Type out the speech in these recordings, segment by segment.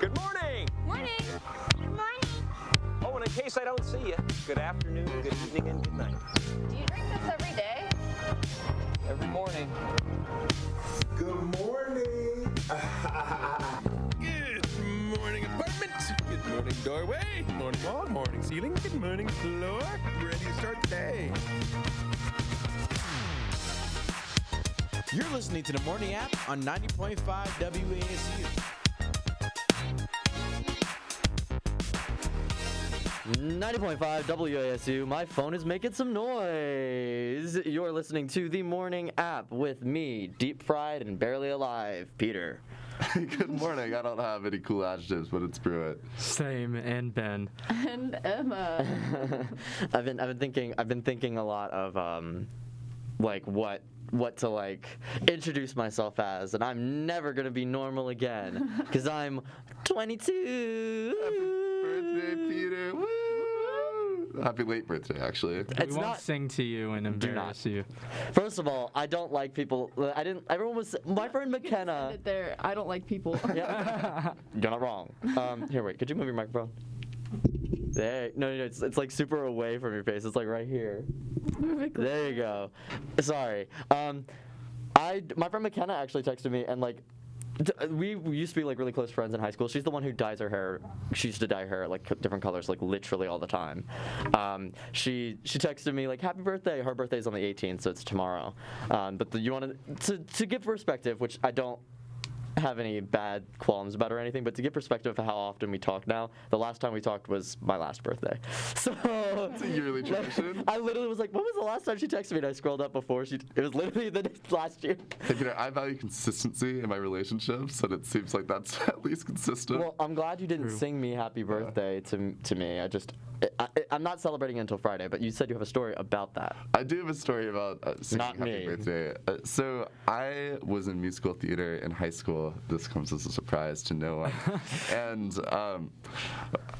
Good morning. Morning. Good morning. Oh, and in case I don't see you, good afternoon, good evening, and good night. Do you drink this every day? Every morning. Good morning. Good morning, apartment. Good morning, doorway. Good morning, wall. Morning, ceiling. Good morning, floor. Ready to start the day. You're listening to the Morning App on 90.5 WASU. 90.5 WASU, my phone is making some noise. You're listening to the Morning App with me, deep fried and barely alive, Peter. Good morning. I don't have any cool adjectives, but it's Pruett. Same, and Ben. And Emma. I've been thinking a lot of like what to like introduce myself as, and I'm never gonna be normal again because I'm 22. Happy birthday, Peter. Woo! Happy late birthday, actually. We It's won't not. sing to you and embarrass you. First of all, I don't like people. Everyone was. My friend McKenna. Send it there. I don't like people. Yeah. You're not wrong. Here, wait. Could you move your microphone? There. No. It's like super away from your face. It's like right here. There you go. Sorry. My friend McKenna actually texted me and like. We used to be like really close friends in high school. She's the one who dyes her hair. She used to dye her hair like different colors, like literally all the time. She texted me like happy birthday. Her birthday's on the 18th, so it's tomorrow. But you wanted to give perspective, which I don't have any bad qualms about or anything, but to give perspective of how often we talk now, the last time we talked was my last birthday. So It's a yearly tradition. I literally was like, when was the last time she texted me? And I scrolled up before it was literally the last year. Hey, Peter, I value consistency in my relationships, and it seems like that's at least consistent. Well, I'm glad you didn't sing me happy birthday to me. I'm not celebrating until Friday, but you said you have a story about that. I do have a story about singing Not happy me. birthday. So I was in musical theater in high school. This comes as a surprise to no one. And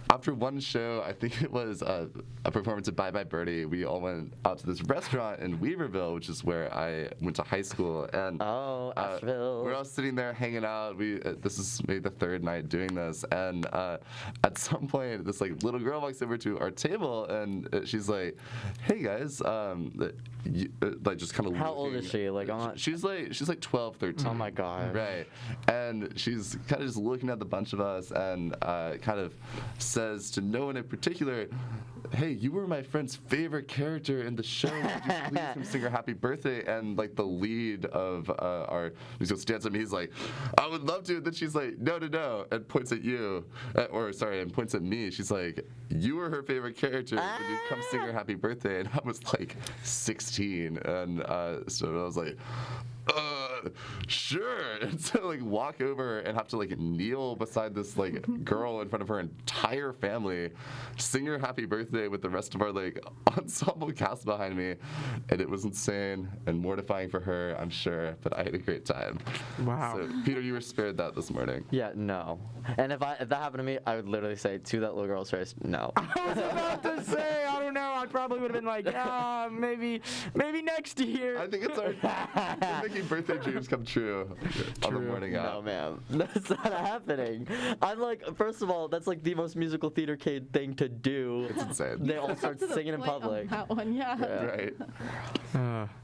after one show, I think it was a performance of Bye Bye Birdie, we all went out to this restaurant in Weaverville, which is where I went to high school. And Asheville. we're all sitting there hanging out. This is maybe the third night doing this. And at some point, this like little girl walks over to our table, and she's like, "Hey guys," like just kind of. How old is she? Like, she's like 12, 13. Oh my God. Right. And she's kind of just looking at the bunch of us and kind of says to no one in particular, "Hey, you were my friend's favorite character in the show. Would you please come sing her happy birthday?" And like the lead of our musical stands up, and he's like, "I would love to." And then she's like, "No, and points at you, and points at me. She's like, "You were her favorite character. Would you come sing her happy birthday?" And I was like 16, and so I was like, sure. And so like walk over and have to like kneel beside this like girl in front of her entire family, sing her happy birthday with the rest of our like ensemble cast behind me, and it was insane and mortifying for her, I'm sure, but I had a great time. Wow. So Peter, you were spared that this morning. Yeah, no. And if that happened to me, I would literally say to that little girl's face, no. I was about to say, I don't know, I probably would have been like, maybe next year. I think it's we're making birthday dreams come true on the morning No, out. man. That's not happening. I'm like, first of all, that's like the most musical theater kid thing to do. It's insane. They all start To the singing in point on public. That one, yeah. Right.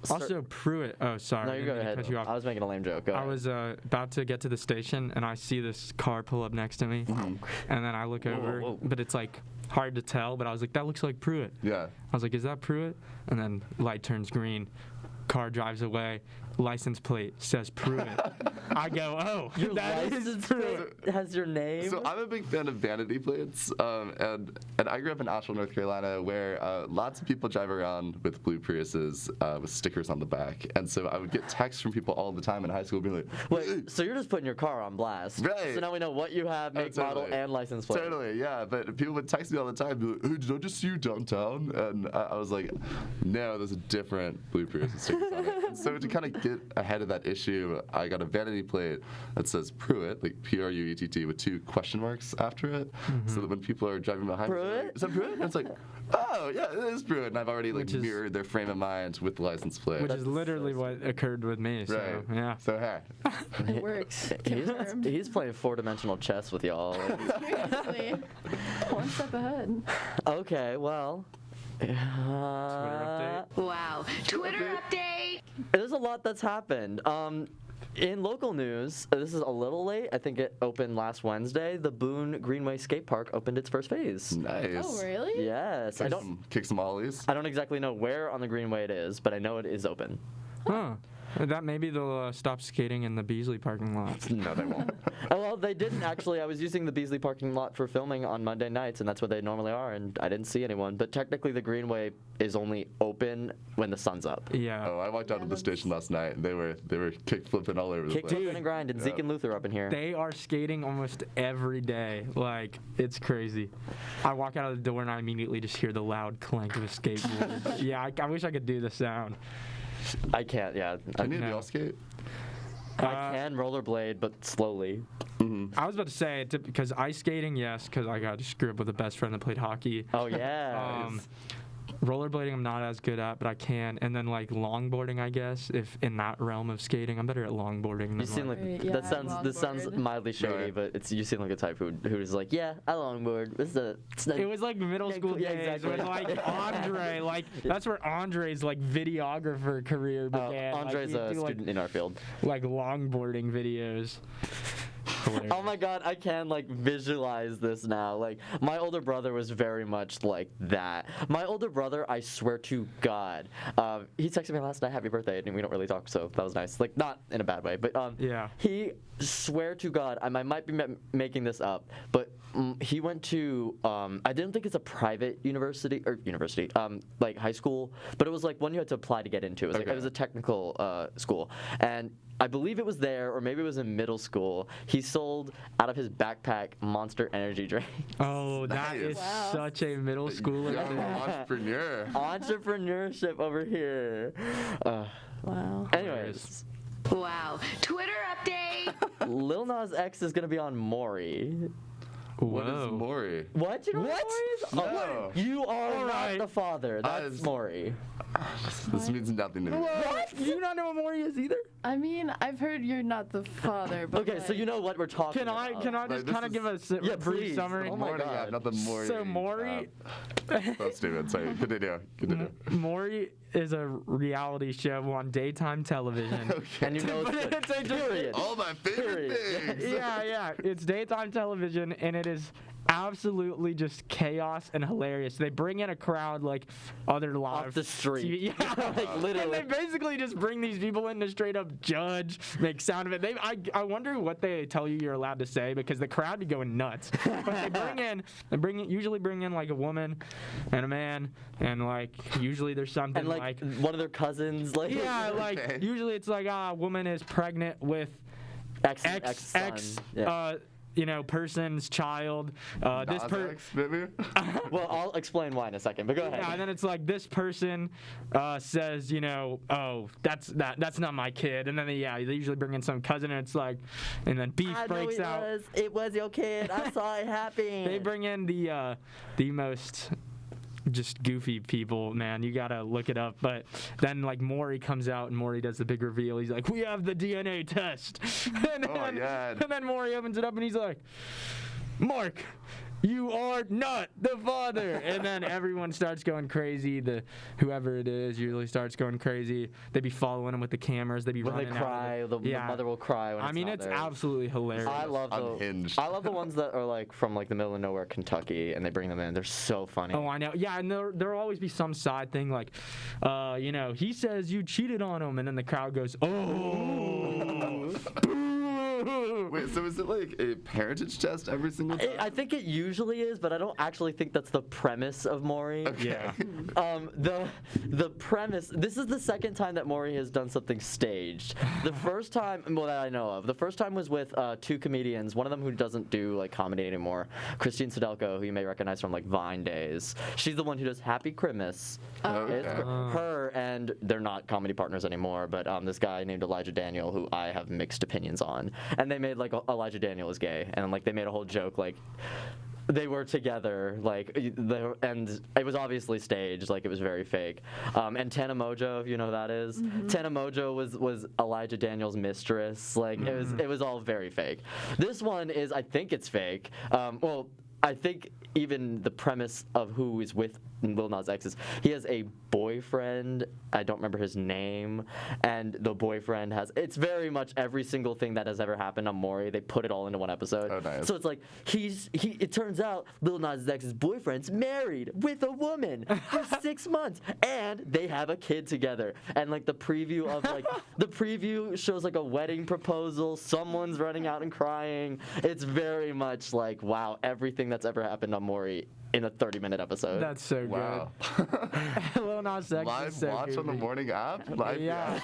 Also, Pruett. Oh, sorry. No, you go didn't mean to ahead. cut you off. I was making a lame joke. Go I ahead. was about to get to the station, and I see this car pull up next to me, and then I look over, whoa. but it's like hard to tell, but I was like, that looks like Pruett. Yeah. I was like, is that Pruett? And then light turns green, car drives away, license plate says Pruett. I go, oh, Your that is license Pruett. plate has your name. So I'm a big fan of vanity plates, and I grew up in Asheville, North Carolina, where lots of people drive around with blue Priuses with stickers on the back, and so I would get texts from people all the time in high school being like, Wait, so you're just putting your car on blast. Right. So now we know what you have, make, model, totally. and license plate. Totally, yeah. But people would text me all the time, be like, "Hey, did I just see you downtown?" And I was like, "No, there's a different blue Prius with stickers on it." And so to kind of get ahead of that issue, I got a vanity plate that says Pruett, like Pruett, with 2 question marks after it, so that when people are driving behind me, they're like, is that Pruett? And it's like, oh yeah, it is Pruett, and I've already like mirrored their frame of mind with the license plate. Which is literally what occurred with me. So, right. yeah. So hey. It works. Confirmed. He's playing 4-dimensional chess with y'all. Seriously. One step ahead. Okay, well. Wow. Twitter update. There's a lot that's happened. In local news, this is a little late. I think it opened last Wednesday. The Boone Greenway Skate Park opened its first phase. Nice. Oh, really? Yes. Kick some ollies. I don't exactly know where on the Greenway it is, but I know it is open. Huh. That maybe they'll stop skating in the Beasley parking lot. No, they won't. Well, they didn't actually. I was using the Beasley parking lot for filming on Monday nights, and that's what they normally are, and I didn't see anyone. But technically, the Greenway is only open when the sun's up. Yeah. Oh, I walked out of the station last night, and they were kick flipping all over the Kick, place. flipping, and grind, and Zeke and Luther up in here. They are skating almost every day. Like, it's crazy. I walk out of the door and I immediately just hear the loud clank of a skateboard. Yeah, I wish I could do the sound. I can't. Yeah. Can you all skate? I can rollerblade, but slowly. I was about to say, because ice skating, yes, because I got to grew up with a best friend that played hockey. Oh yeah. Rollerblading I'm not as good at, but I can. And then like longboarding, I guess, if in that realm of skating, I'm better at longboarding. You seem like Yeah, this sounds longboard. mildly shady, Right. but you seem like a type who's like, yeah, I longboard. It was like middle school Yeah, days exactly. with like Andre, like that's where Andre's like videographer career began. Andre's like, a he'd do, student in our field. like longboarding videos. Hilarious. Oh my god, I can like visualize this now. Like my older brother was very much like that. My older brother, I swear to God, he texted me last night, happy birthday, and we don't really talk, so that was nice. Like not in a bad way, but Yeah. he swear to God, I might be making this up, but he went to I didn't think it's a private university like high school, but it was like one you had to apply to get into. It was like it was a technical school, and I believe it was there, or maybe it was in middle school. He sold out of his backpack Monster Energy drink. Oh, that Nice. is Wow. such a middle schooler Young thing. entrepreneur. Entrepreneurship over here. Wow. Anyways, Wow. Twitter update. Lil Nas X is gonna be on Maury. What is Whoa. Maury? What? You know what Maury is? No. You are All not right. the father. That's was- Maury. This means nothing to me. What? You not know what Maury is either? I mean, I've heard you're not the father, but Okay, so you know what we're talking Can I about. just Like, this kind of is- give a Yeah, brief please. summary? Oh my Morning, God. not the Maury. So Maury, That's stupid. Sorry. Continue. Maury is a reality show on daytime television. And you know But it's it's a just- period. All my favorite Period. things. Yeah, it's daytime television, and it is absolutely just chaos and hilarious. They bring in a crowd like other live Off the street. TV yeah, Like, literally. And they basically just bring these people in to straight up judge, make sound of it. I wonder what they tell you you're allowed to say, because the crowd be going nuts. But usually bring in like a woman and a man, and like usually there's something And like one of their cousins, like yeah, like Okay. usually it's like a woman is pregnant with ex X son. Yeah. person's child. This Nas X, maybe? Well, I'll explain why in a second, but go ahead. Yeah, and then it's like this person says, oh, that's not my kid, and then they usually bring in some cousin, and it's like, and then beef breaks out. It was your kid. I saw it happen. They bring in the most just goofy people, man. You gotta look it up. But then like Maury comes out, and Maury does the big reveal. He's like, "We have the DNA test," and my God. then Maury opens it up, and he's like, "Mark, you are not the father." And then everyone starts going crazy. Whoever it is usually starts going crazy. They be following him with the cameras. They be when they running out. cry, the mother will cry. When I mean, not it's there. absolutely hilarious. I love Unhinged. I love the ones that are like from like the middle of nowhere, Kentucky, and they bring them in. They're so funny. Oh, I know. Yeah, and there'll always be some side thing like, he says you cheated on him, and then the crowd goes, oh, boo. Wait, so is it like a parentage test every single time? I think it usually is, but I don't actually think that's the premise of Maury. Yeah. The premise. This is the second time that Maury has done something staged. The first time, well, that I know of. The first time was with two comedians. One of them who doesn't do like comedy anymore, Christine Sudelko, who you may recognize from like Vine days. She's the one who does Happy Christmas. It's her, and they're not comedy partners anymore. But this guy named Elijah Daniel, who I have mixed opinions on, and they made like Elijah Daniel is gay, and like they made a whole joke like they were together, like, and it was obviously staged, like it was very fake. And Tana Mojo, if you know who that is, Tana Mojo was Elijah Daniel's mistress. Like it was all very fake. This one is, I think it's fake. Well, I think even the premise of who is with Lil Nas X is he has a boyfriend. I don't remember his name, and the boyfriend has. It's very much every single thing that has ever happened on Maury. They put it all into one episode. Oh, nice. So it's like it turns out Lil Nas X's boyfriend's married with a woman for 6 months, and they have a kid together. And like the preview of like the preview shows like a wedding proposal. Someone's running out and crying. It's very much like, wow, everything that's ever happened on Maury in a 30-minute episode. That's so Wow. good. Lil Nas X Live is so watch on the goofy. morning app? Live Yeah.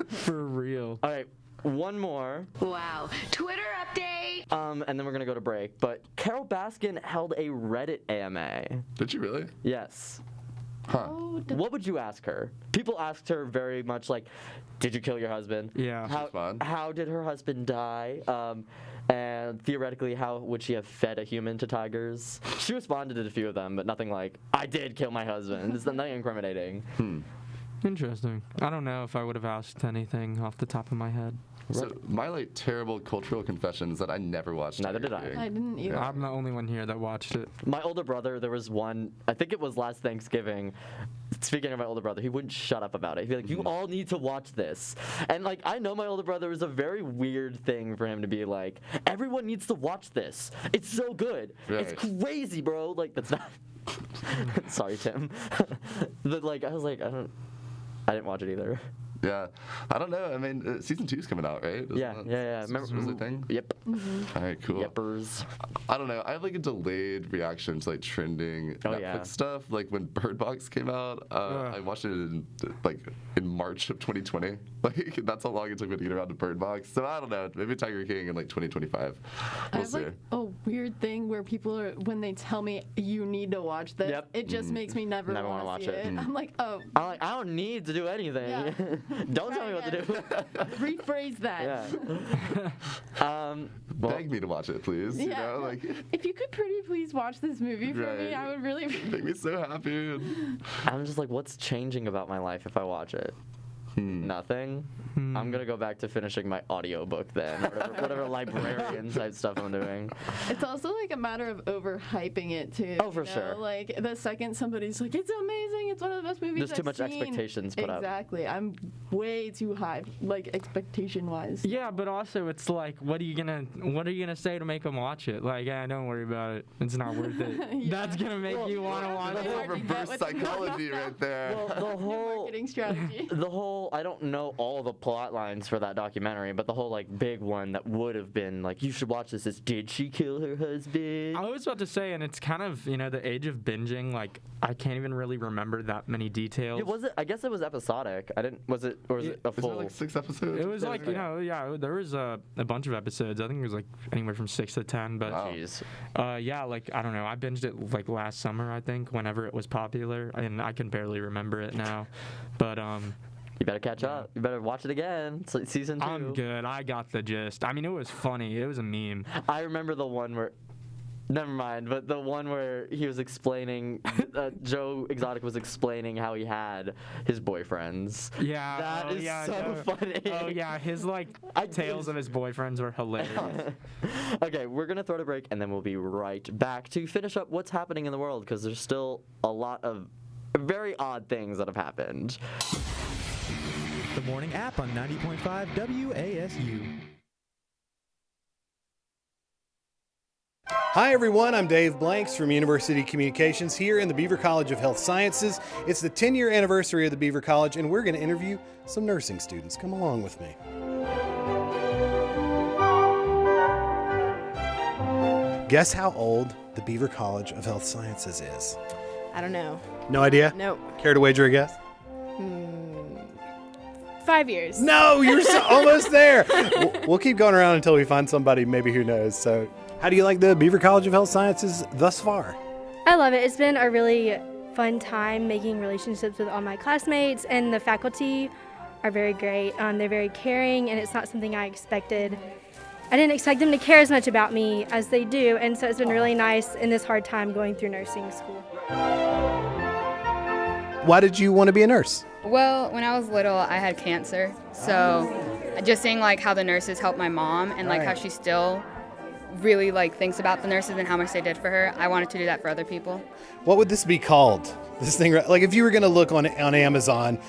For real. All right, one more. Wow. Twitter update. And then we're gonna go to break. But Carol Baskin held a Reddit AMA. Did you really? Yes. Huh. What would you ask her? People asked her very much like, did you kill your husband? Yeah. She's fun. How did her husband die? And theoretically, how would she have fed a human to tigers? She responded to a few of them, but nothing like, I did kill my husband. It's nothing incriminating. Interesting. I don't know if I would have asked anything off the top of my head. So my like terrible cultural confession is that I never watched. Neither Tiger did I. King. I didn't either. I'm the only one here that watched it. My older brother, there was one, I think it was last Thanksgiving. Speaking of my older brother, he wouldn't shut up about it. He'd be like, you all need to watch this. And like, I know my older brother is a very weird thing for him to be like, everyone needs to watch this. It's so good. It's Right. crazy, bro. Like, that's not. Sorry, Tim. But like, I was like, I didn't watch it either. Yeah, I don't know. I mean, season 2's coming out, right? Yeah. Remember was it a thing? Yep. All right, cool. Yepers. I don't know. I have like a delayed reaction to like trending Netflix yeah. stuff. Like when Bird Box came out, I watched it in March of 2020. Like that's how long it took me to get around to Bird Box. So I don't know. Maybe Tiger King in like 2025. I We'll have see. like a weird thing where people are, when they tell me you need to watch this, Yep. it just makes me never Never want wanna to watch see it. it. I'm like, oh, I'm like, I don't need to do anything. Yeah. Don't tell Try me what to do. rephrase that. Yeah. Well, Beg me to watch it, please. Yeah. You know, like If you could pretty please watch this movie for me, Right. I would really. make me so happy. And I'm just like, what's changing about my life if I watch it? Nothing. I'm gonna go back to finishing my audiobook then. Whatever librarian type stuff I'm doing. It's also like a matter of overhyping it too. Oh, for you know? sure. Like the second somebody's like, it's amazing, it's one of the best movies There's too I've much seen. expectations put up. Exactly. I'm way too high, like expectation wise. Yeah, but also it's like, what are you gonna say to make them watch it? Like, don't worry about it. It's not worth it. Yeah. That's gonna make you want to watch the It's whole it. hard to get reverse with the psychology right there. Well, the whole marketing strategy. the whole I don't know all the plot lines for that documentary, but the whole like big one that would have been like, you should watch this is, did she kill her husband? I was about to say, and it's kind of, the age of binging, like, I can't even really remember that many details. I guess it was episodic. Was it a Isn't it full? like 6 episodes? It was like, there was a bunch of episodes. I think it was like anywhere from 6 to 10, but Wow. Jeez. yeah, like, I don't know. I binged it like last summer, I think, whenever it was popular, and I can barely remember it now. But You better catch up. You better watch it again. It's like season 2. I'm good. I got the gist. I mean, it was funny. It was a meme. I remember the one where. Never mind, but the one where he was explaining, Joe Exotic was explaining how he had his boyfriends. Yeah. That is so funny. Oh, yeah. His, like, tales of his boyfriends were hilarious. Okay, we're going to throw to break, and then we'll be right back to finish up what's happening in the world, because there's still a lot of very odd things that have happened. The morning app on 90.5 WASU. Hi everyone, I'm Dave Blanks from University Communications here in the Beaver College of Health Sciences. It's the 10-year anniversary of the Beaver College, and we're going to interview some nursing students. Come along with me. Guess how old the Beaver College of Health Sciences is? I don't know. No idea? Nope. Care to wager a guess? 5 years. No, you're almost there. We'll keep going around until we find somebody maybe who knows. So, how do you like the Beaver College of Health Sciences thus far? I love it. It's been a really fun time making relationships with all my classmates, and the faculty are very great. They're very caring, and it's not something I expected. I didn't expect them to care as much about me as they do, and so it's been really nice in this hard time going through nursing school. Why did you want to be a nurse? Well, when I was little, I had cancer, so just seeing like how the nurses helped my mom and like how she still really like thinks about the nurses and how much they did for her, I wanted to do that for other people. What would this be called? This thing, like if you were going to look on Amazon,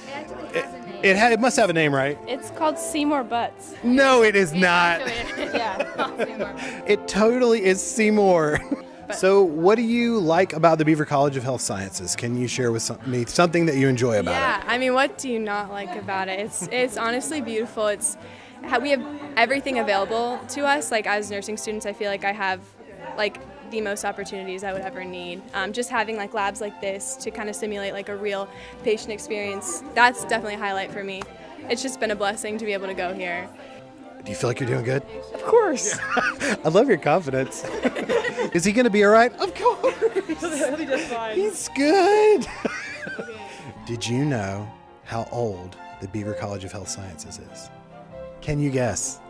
it must have a name, right? It's called Seymour Butts. No, it is not. Yeah. It totally is Seymour. So what do you like about the Beaver College of Health Sciences? Can you share with me something that you enjoy about it? Yeah, I mean, what do you not like about it? It's honestly beautiful. We have everything available to us. Like as nursing students, I feel like I have like the most opportunities I would ever need. Just having like labs like this to kind of simulate like a real patient experience, that's definitely a highlight for me. It's just been a blessing to be able to go here. Do you feel like you're doing good? Of course. I love your confidence. Is he going to be all right? Of course. He'll be just fine. He's good. Did you know how old the Beaver College of Health Sciences is? Can you guess?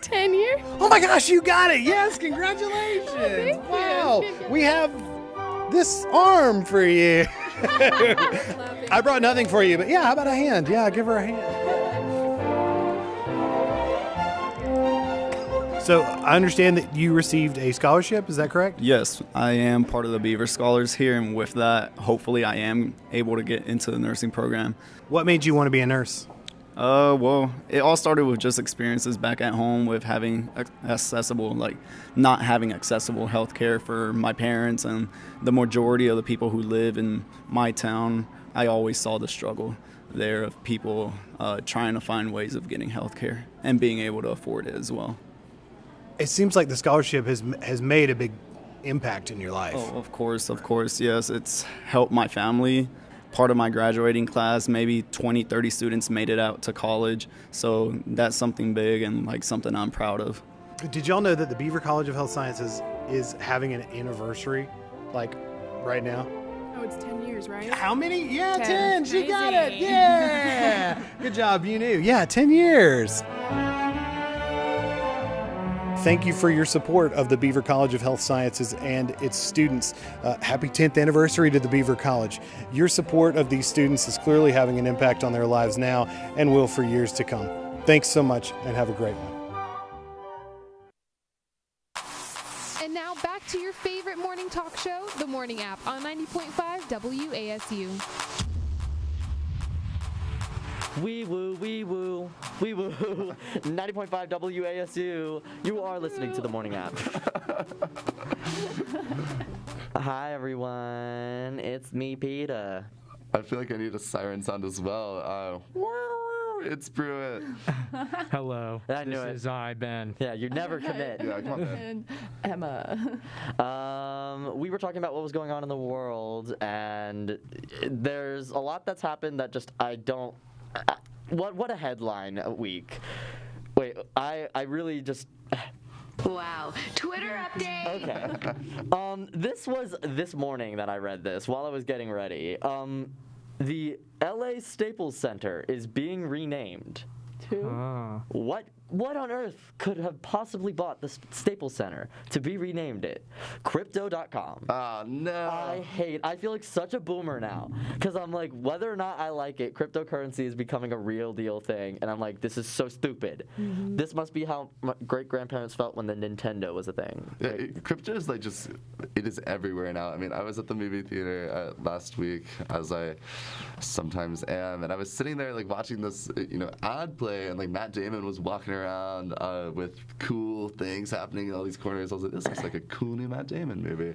10 years? Oh my gosh, you got it. Yes, congratulations. Thank you. Wow. We have this arm for you. I brought nothing for you, but yeah, how about a hand? Yeah, give her a hand. So I understand that you received a scholarship, is that correct? Yes, I am part of the Beaver Scholars here, and with that, hopefully I am able to get into the nursing program. What made you want to be a nurse? Well, it all started with just experiences back at home with having not having accessible health care for my parents and the majority of the people who live in my town. I always saw the struggle there of people trying to find ways of getting health care and being able to afford it as well. It seems like the scholarship has made a big impact in your life. Oh, of course, yes. It's helped my family. Part of my graduating class, maybe 20, 30 students made it out to college. So that's something big and like something I'm proud of. Did y'all know that the Beaver College of Health Sciences is having an anniversary, like right now? Oh, it's 10 years, right? How many? Yeah, 10. 10. She got it. Crazy. Yeah. Good job. You knew. Yeah, 10 years. Thank you for your support of the Beaver College of Health Sciences and its students. Happy 10th anniversary to the Beaver College. Your support of these students is clearly having an impact on their lives now and will for years to come. Thanks so much and have a great one. And now back to your favorite morning talk show, The Morning App on 90.5 WASU. Wee woo, wee woo, wee woo. 90.5 WASU. You are listening to the morning app. Hi, everyone. It's me, Peter. I feel like I need a siren sound as well. It's Pruett. Hello. I knew this it. is I, Ben. Yeah, you never commit. Yeah, come on, man. And Emma. We were talking about what was going on in the world, and there's a lot that's happened that just I don't. What a headline week. Wait, I really just. Wow. Twitter update. Okay. This was this morning that I read this while I was getting ready. The LA Staples Center is being renamed to what on earth could have possibly bought the Staples Center to be renamed it? Crypto.com. Oh, no. I feel like such a boomer now because I'm like, whether or not I like it, cryptocurrency is becoming a real deal thing. And I'm like, this is so stupid. Mm-hmm. This must be how my great-grandparents felt when the Nintendo was a thing. Yeah, crypto is like just, it is everywhere now. I mean, I was at the movie theater last week, as I sometimes am, and I was sitting there like watching this, ad play, and like Matt Damon was walking around with cool things happening in all these corners. I was like, this looks like a cool new Matt Damon movie.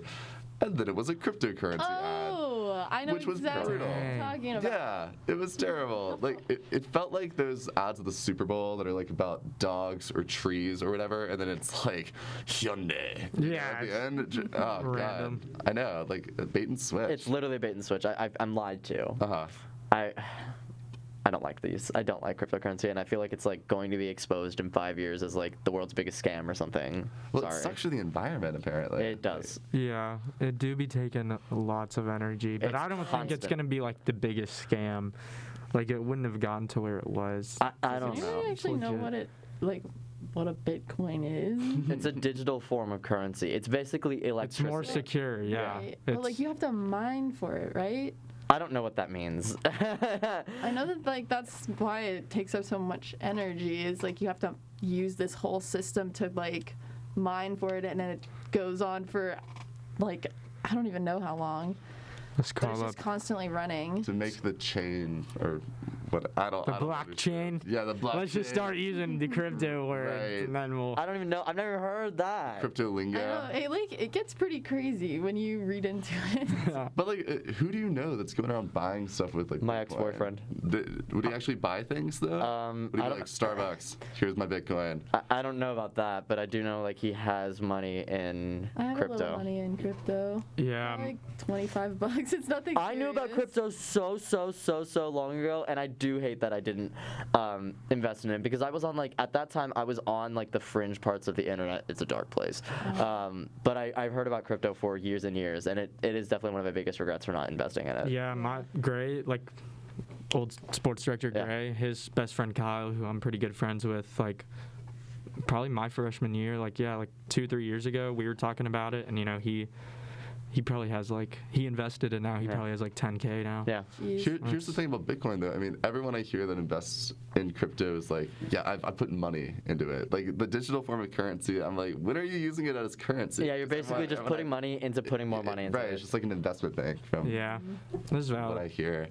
And then it was a cryptocurrency ad. Oh, I know which was exactly brutal. what you're talking about. Yeah, it was terrible. Like it felt like those ads of the Super Bowl that are like about dogs or trees or whatever, and then it's like Hyundai. Yeah, At the end, oh random. god, I know, like bait and switch. It's literally bait and switch. I'm lied to. Uh-huh. I don't like these. I don't like cryptocurrency, and I feel like it's like going to be exposed in 5 years as like the world's biggest scam or something. Well, Sorry. it sucks for the environment apparently. It does. Yeah, it do be taking lots of energy, but It's I don't think it's constant. gonna be like the biggest scam. Like it wouldn't have gotten to where it was. I don't Do know. you actually know what what a Bitcoin is? It's a digital form of currency. It's basically It's electricity. more secure, yeah. Right. But like you have to mine for it, right? I don't know what that means. I know that like that's why it takes up so much energy. Is like you have to use this whole system to like mine for it, and then it goes on for like I don't even know how long. Let's But call it's up just constantly running. To make the chain or what I don't. the I don't blockchain. Yeah, the blockchain. Let's just start using the crypto words, Right. and then we'll. I don't even know. I've never heard that. Crypto lingo. I know, it gets pretty crazy when you read into it. But like, who do you know that's going around buying stuff with like My Bitcoin? ex-boyfriend. Would he actually buy things though? Would he I be don't- like Starbucks? Here's my Bitcoin. I don't know about that, but I do know like he has money in I have a little crypto. money in crypto. Yeah. Like $25. It's nothing. I knew about serious. crypto so long ago, and I do hate that I didn't invest in it because I was on like at that time I was on like the fringe parts of the internet. It's a dark place, but I've heard about crypto for years and years, and it is definitely one of my biggest regrets for not investing in it. Yeah, my Gray, like old sports director Yeah. Gray, his best friend Kyle, who I'm pretty good friends with, like probably my freshman year, like 2-3 years ago, we were talking about it, and you know he probably has like he invested and now he probably has like 10K now. Yeah. Here's the thing about Bitcoin though. I mean, everyone I hear that invests in crypto is like, yeah, I put money into it. Like the digital form of currency, I'm like, when are you using it as currency? Yeah, you're basically just putting money into putting more money into Right, it. it's just like an investment bank from Yeah, this is what valid. I hear.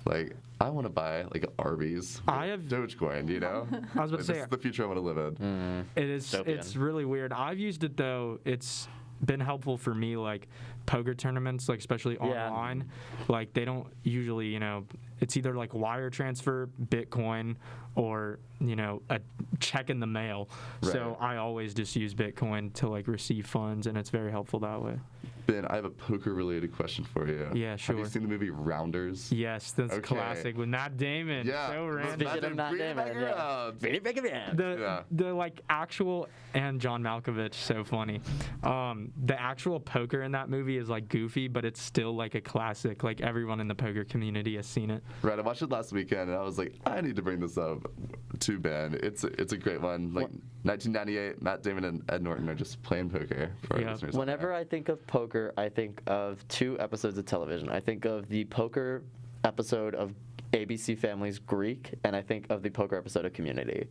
Like, I want to buy like Arby's. I have Dogecoin, you know? I was about to Like, say this is the future I want to live in. It is. Dystopian. It's really weird. I've used it though. It's been helpful for me, like poker tournaments, like especially Yeah. online. Like they don't usually, you know, it's either like wire transfer, Bitcoin, or you know, a check in the mail. So I always just use Bitcoin to like receive funds, and it's very helpful that way. Ben, I have a poker-related question for you. Yeah, Have sure. you seen the movie Rounders? Yes, that's Okay. classic with Matt Damon. Yeah. So random. Speaking of Matt Bring it Damon, back yeah. around. Bring it back around. The like actual and John Malkovich, so funny. The actual poker in that movie is like goofy, but it's still like a classic. Like everyone in the poker community has seen it. Right, I watched it last weekend, and I was like, I need to bring this up to Ben. It's a great one. Like 1998, Matt Damon and Ed Norton are just playing poker for our Yeah. listeners. Whenever I think of poker, I think of 2 episodes of television. I think of the poker episode of ABC Family's Greek, and I think of the poker episode of Community.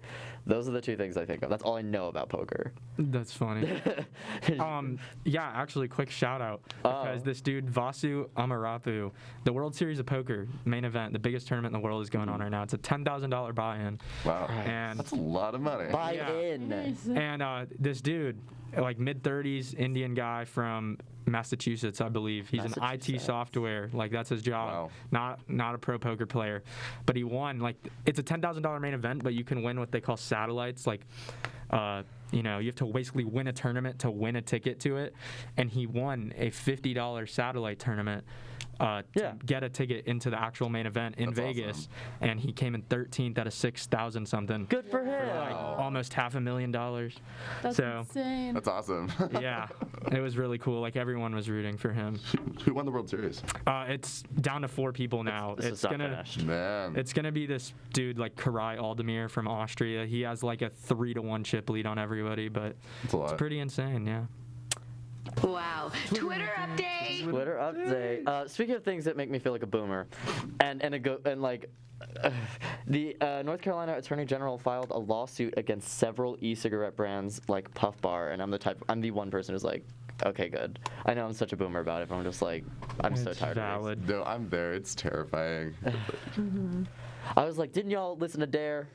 Those are the 2 things I think of. That's all I know about poker. That's funny. Yeah, actually, quick shout out because this dude Vasu Amarapu, the World Series of Poker main event, the biggest tournament in the world is going on right now. It's a $10,000 buy-in. Wow, and that's a lot of money. Buy in. And this dude, like mid-30s Indian guy from Massachusetts, I believe. He's an IT software. Like that's his job. Wow. Not a pro poker player, but he won. Like it's a $10,000 main event, but you can win what they call satellites. Like, you know, you have to basically win a tournament to win a ticket to it. And he won a $50 satellite tournament. To get a ticket into the actual main event in Vegas, awesome. and he came in 13th out of 6,000 something. Good for him. For like almost $500,000. That's so insane. That's awesome. yeah, it was really cool. Like everyone was rooting for him. Who won the World Series? It's down to 4 people now. This is not finished. Man. It's gonna be this dude like Karai Aldemir from Austria. He has like a 3-1 chip lead on everybody, but That's a lot. it's pretty insane. Yeah. Wow. Twitter update. Twitter update. Speaking of things that make me feel like a boomer, the North Carolina Attorney General filed a lawsuit against several e-cigarette brands like Puff Bar, and I'm the one person who's like, okay, good. I know I'm such a boomer about it, but I'm just like, I'm so It's tired valid. of No, I'm there. It's terrifying. this. I was like, didn't y'all listen to Dare?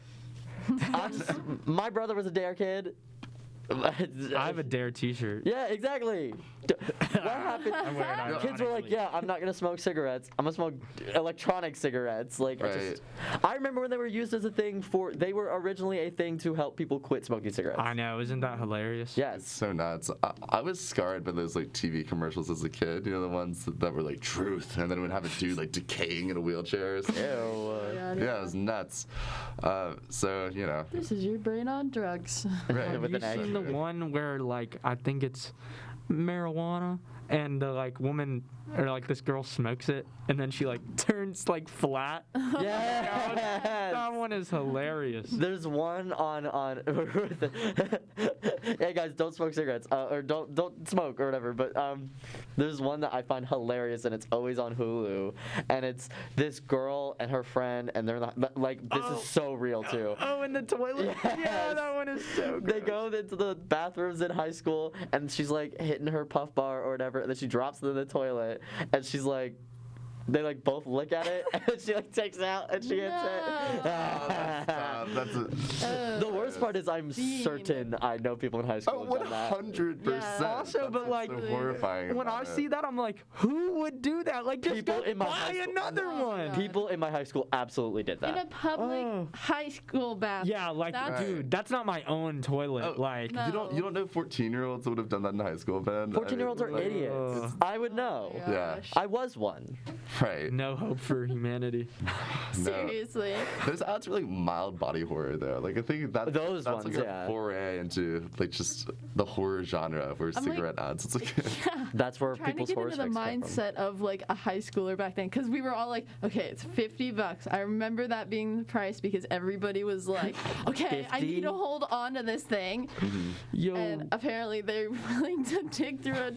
My brother was a Dare kid. I have a Dare T-shirt. Yeah, exactly. What happened? Kids were like, "Yeah, I'm not gonna smoke cigarettes. I'm gonna smoke electronic cigarettes." Like, I remember when they were used as a thing for. They were originally a thing to help people quit smoking cigarettes. I know, isn't that hilarious? Yes. It's so nuts. I was scarred by those like TV commercials as a kid. You know, the ones that were like truth, and then would have a dude like decaying in a wheelchair. Ew. Yeah, it was nuts. So you know. This is your brain on drugs. Right. Have you seen the one where like I think it's marijuana and the like woman or like this girl smokes it and then she like turns like flat? Yeah. That one is hilarious. There's one on hey guys, don't smoke cigarettes or don't smoke or whatever, but there's one that I find hilarious and it's always on Hulu, and it's this girl and her friend and they're not like this is so real too. Oh, in the toilet? Yes. Yeah, that one is so gross. They go into the bathrooms in high school and she's like hitting her puff bar or whatever, and then she drops it in the toilet and she's like, they like both look at it and she like takes it out and she hits it. The worst part is I'm certain I know people in high school who've done that. 100%. Also, but like so horrifying when I about see that, I'm like, who would do that? Like, just People go in my buy high school- another one. People in my high school absolutely did In a that. public high school bathroom. Yeah, like, That's- dude, that's not my own toilet. Like, No. You don't know 14-year-olds that would have done that in high school, man. 14-year-olds are idiots. I would know. Yeah. I was one. Right. no hope for humanity. No. Seriously. There's ads for like mild body horror though. Like I think that's Those that's ones, like yeah. a foray into like just the horror genre where I'm cigarette ads. It's like That's where Trying to people's get horror into the sticks come from. mindset of like a high schooler back then, because we were all like, okay, it's $50. I remember that being the price because everybody was like, okay, I need to 50? hold on to this thing. Yo, And apparently they're willing to dig through a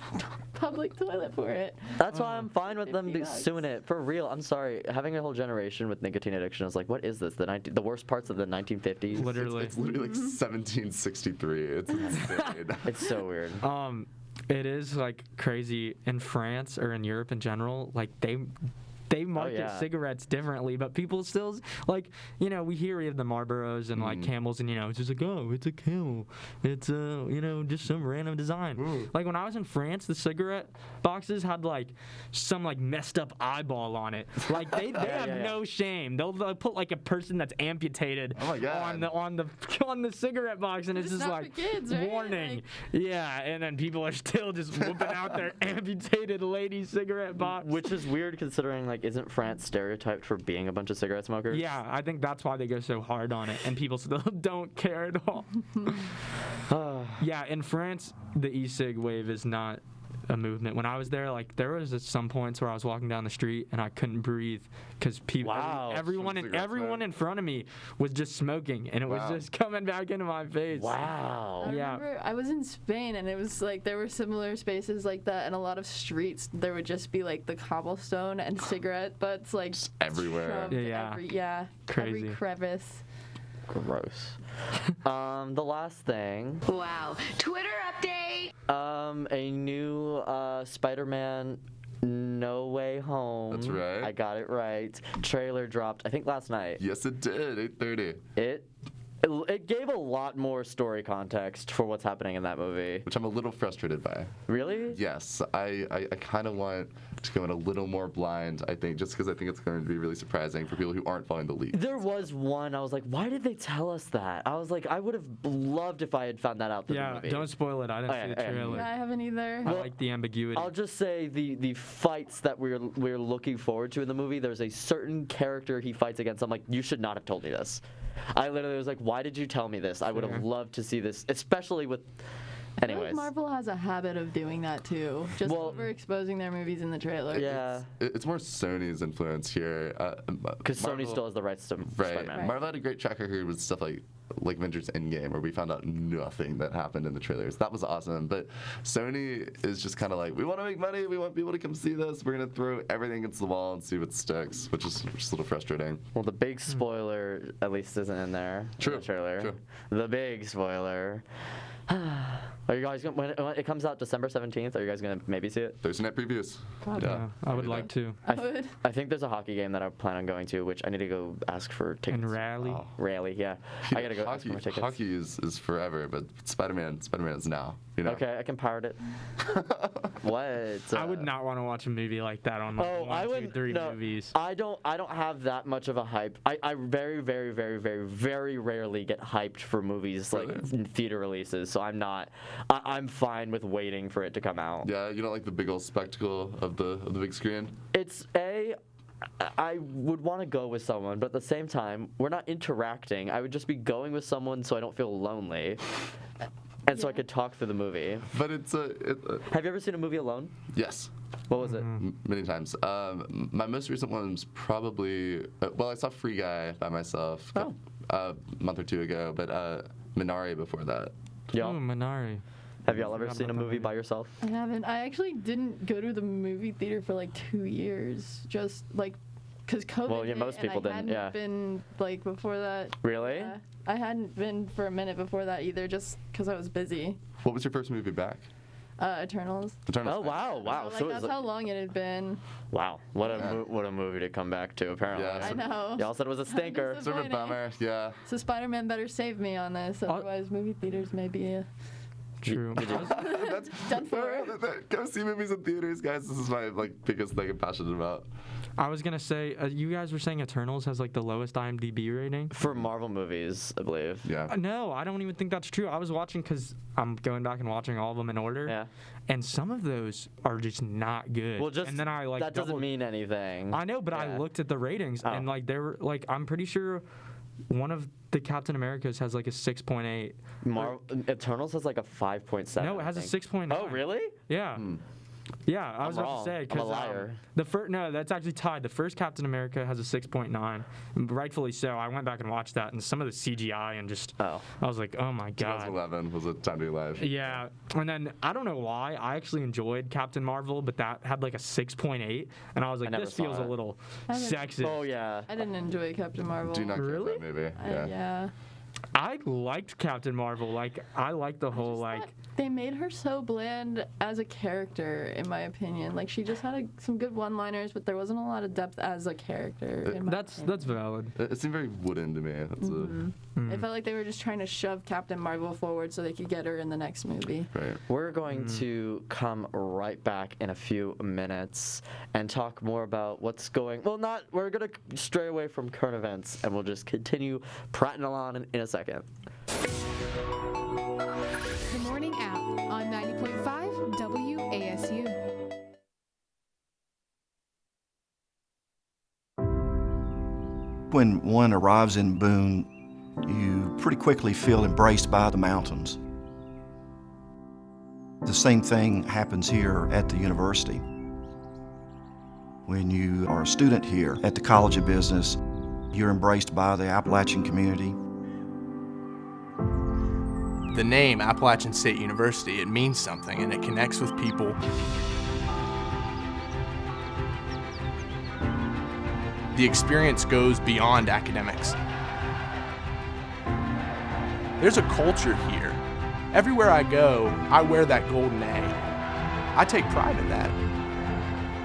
public toilet for it. That's why I'm fine with them $50. suing it. For real, I'm sorry. Having a whole generation with nicotine addiction is like, what is this? The worst parts of the 1950s? literally. it's literally like 1763. It's insane. It's so weird. It is like crazy in France or in Europe in general. Like they market yeah. cigarettes differently, but people still like, you know, we hear of the Marlboros and like Camels, and you know, it's just like, oh, it's a Camel, it's you know, just some random design. Like when I was in France, the cigarette boxes had like some like messed up eyeball on it. Like they have no shame. They'll put like a person that's amputated on the cigarette box, and it's just not like for kids, right? warning. Yeah, and then people are still just whooping out their amputated lady cigarette box. Which is weird considering, like, isn't France stereotyped for being a bunch of cigarette smokers? Yeah, I think that's why they go so hard on it, and people still don't care at all. Yeah, in France, the e-cig wave is not a movement. When I was there, like, there was at some points where I was walking down the street and I couldn't breathe because people, everyone in front of me was just smoking, and it was just coming back into my face. Wow. I remember I was in Spain, and it was like there were similar spaces like that, and a lot of streets there would just be like the cobblestone and cigarette butts like just everywhere. Yeah. Every crevice. Gross. The last thing. Wow. Twitter update. A new Spider-Man No Way Home. That's right. I got it right. Trailer dropped, I think last night. Yes, it did. 8:30. It gave a lot more story context for what's happening in that movie. Which I'm a little frustrated by. Really? Yes. I kind of want to go in a little more blind, I think, just because I think it's going to be really surprising for people who aren't following the leak. There was one, I was like, why did they tell us that? I was like, I would have loved if I had found that out through the movie. Don't spoil it. I didn't see the trailer. Yeah, I haven't either. I like the ambiguity. I'll just say the fights that we're looking forward to in the movie, there's a certain character he fights against. I'm like, you should not have told me this. I literally was like, why did you tell me this? I would have loved to see this, especially with... I feel like Anyways. Marvel has a habit of doing that too, just overexposing their movies in the trailer. Yeah. It's more Sony's influence here. Because Sony still has the rights to Spider-Man. Marvel had a great track record with stuff like Avengers Endgame, where we found out nothing that happened in the trailers. That was awesome. But Sony is just kind of like, we want to make money. We want people to come see this. We're going to throw everything against the wall and see what sticks, which is just a little frustrating. Well, the big spoiler, at least, isn't in there. True. In the trailer. True. The big spoiler. Are you guys when it comes out December 17th? Are you guys gonna maybe see it? Thursday night previews. Yeah, I would like to. I think there's a hockey game that I plan on going to, which I need to go ask for tickets. And Raleigh. Oh, Raleigh, yeah. I gotta go ask for my tickets. Hockey is forever, but Spider-Man is now. You know? Okay, I can pirate it. What? I would not want to watch a movie like that on like 1, 2, 3 movies. I don't have that much of a hype. I very, very, very, very, very rarely get hyped for movies like theater releases. So I'm fine with waiting for it to come out. Yeah, you don't like the big old spectacle of the big screen? I would want to go with someone, but at the same time, we're not interacting. I would just be going with someone so I don't feel lonely. And so I could talk through the movie. But it's Have you ever seen a movie alone? Yes. What was it? Many times. My most recent one was probably I saw Free Guy by myself a month or two ago, but Minari before that. Yeah. Oh, Minari. Have y'all ever seen a movie by yourself? I haven't. I actually didn't go to the movie theater for like 2 years, just like because COVID. Well, yeah, most people didn't. I hadn't been like before that. Really? I hadn't been for a minute before that either, just because I was busy. What was your first movie back? Eternals. Oh wow! So that's how long it had been. Wow, what a movie to come back to. Apparently, yeah, I know. Y'all said it was a stinker. Sort of a bummer. Yeah. So Spider-Man better save me on this, otherwise movie theaters may be. True. That's done for. Go see movies in theaters, guys. This is my biggest thing I'm passionate about. I was gonna say, you guys were saying Eternals has like the lowest IMDb rating for Marvel movies, I believe. Yeah. No, I don't even think that's true. I was watching because I'm going back and watching all of them in order. Yeah. And some of those are just not good. Well, and then I that doesn't mean anything. I know, but I looked at the ratings and like they were like I'm pretty sure one of the Captain Americas has like a 6.8. Eternals has like a 5.7. No, it has a 6.9. Oh, really? Yeah. Yeah, I was about to say I'm a liar. No, that's actually tied. The first Captain America has a 6.9, rightfully so. I went back and watched that, and some of the CGI and just I was like, oh my god. 2011 was a time to be alive. Yeah, and then I don't know why I actually enjoyed Captain Marvel, but that had like a 6.8, and I was like, this feels a little sexist. Oh yeah. I didn't enjoy Captain Marvel. Do not really? That movie. Yeah. I liked Captain Marvel. Like I liked the whole like. They made her so bland as a character, in my opinion. Like she just had some good one-liners, but there wasn't a lot of depth as a character. That's valid. It seemed very wooden to me. It felt like they were just trying to shove Captain Marvel forward so they could get her in the next movie. Right. We're going to come right back in a few minutes and talk more about what's going. Well, we're gonna stray away from current events, and we'll just continue prattling on in a second. The Morning App on 90.5 WASU. When one arrives in Boone, you pretty quickly feel embraced by the mountains. The same thing happens here at the university. When you are a student here at the College of Business, you're embraced by the Appalachian community. The name Appalachian State University, it means something and it connects with people. The experience goes beyond academics. There's a culture here. Everywhere I go, I wear that golden A. I take pride in that.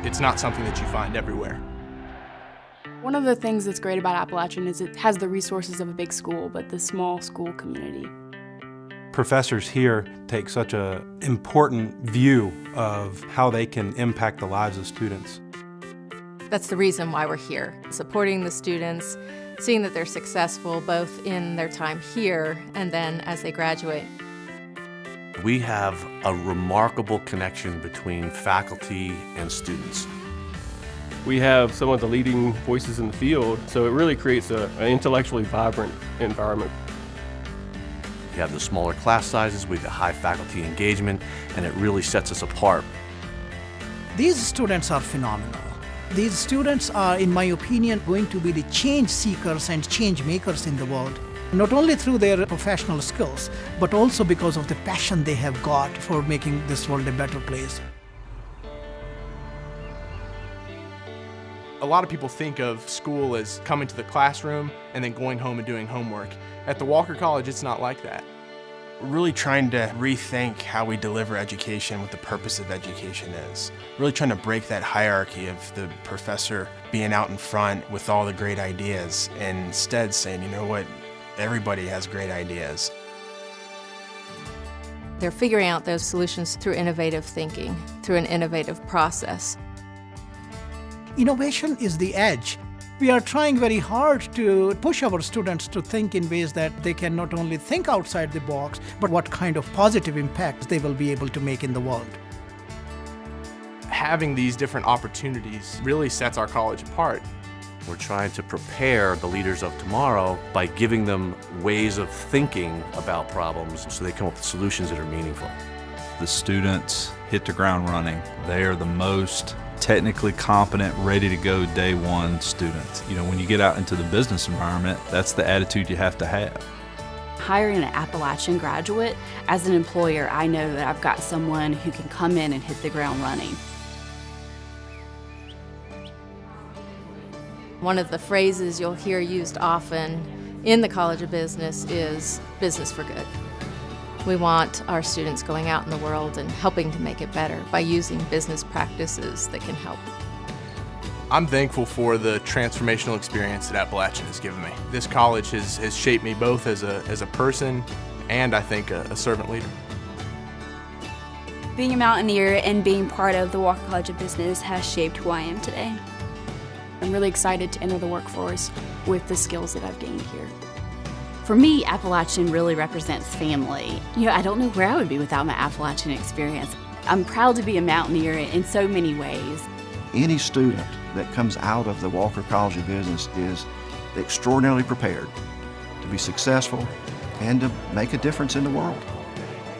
It's not something that you find everywhere. One of the things that's great about Appalachian is it has the resources of a big school, but the small school community. Professors here take such an important view of how they can impact the lives of students. That's the reason why we're here, supporting the students, seeing that they're successful both in their time here and then as they graduate. We have a remarkable connection between faculty and students. We have some of the leading voices in the field, so it really creates an intellectually vibrant environment. We have the smaller class sizes, we have the high faculty engagement, and it really sets us apart. These students are phenomenal. These students are, in my opinion, going to be the change seekers and change makers in the world. Not only through their professional skills, but also because of the passion they have got for making this world a better place. A lot of people think of school as coming to the classroom and then going home and doing homework. At the Walker College, it's not like that. really trying to rethink how we deliver education, what the purpose of education is. Really trying to break that hierarchy of the professor being out in front with all the great ideas and instead saying, you know what, everybody has great ideas. They're figuring out those solutions through innovative thinking, through an innovative process. Innovation is the edge. We are trying very hard to push our students to think in ways that they can not only think outside the box, but what kind of positive impacts they will be able to make in the world. Having these different opportunities really sets our college apart. We're trying to prepare the leaders of tomorrow by giving them ways of thinking about problems so they come up with solutions that are meaningful. The students hit the ground running. They are the most technically competent, ready to go day one students. You know, when you get out into the business environment, that's the attitude you have to have. Hiring an Appalachian graduate, as an employer, I know that I've got someone who can come in and hit the ground running. One of the phrases you'll hear used often in the College of Business is business for good. We want our students going out in the world and helping to make it better by using business practices that can help. I'm thankful for the transformational experience that Appalachian has given me. This college has shaped me both as a person and I think a servant leader. Being a Mountaineer and being part of the Walker College of Business has shaped who I am today. I'm really excited to enter the workforce with the skills that I've gained here. For me, Appalachian really represents family. You know, I don't know where I would be without my Appalachian experience. I'm proud to be a Mountaineer in so many ways. Any student that comes out of the Walker College of Business is extraordinarily prepared to be successful and to make a difference in the world.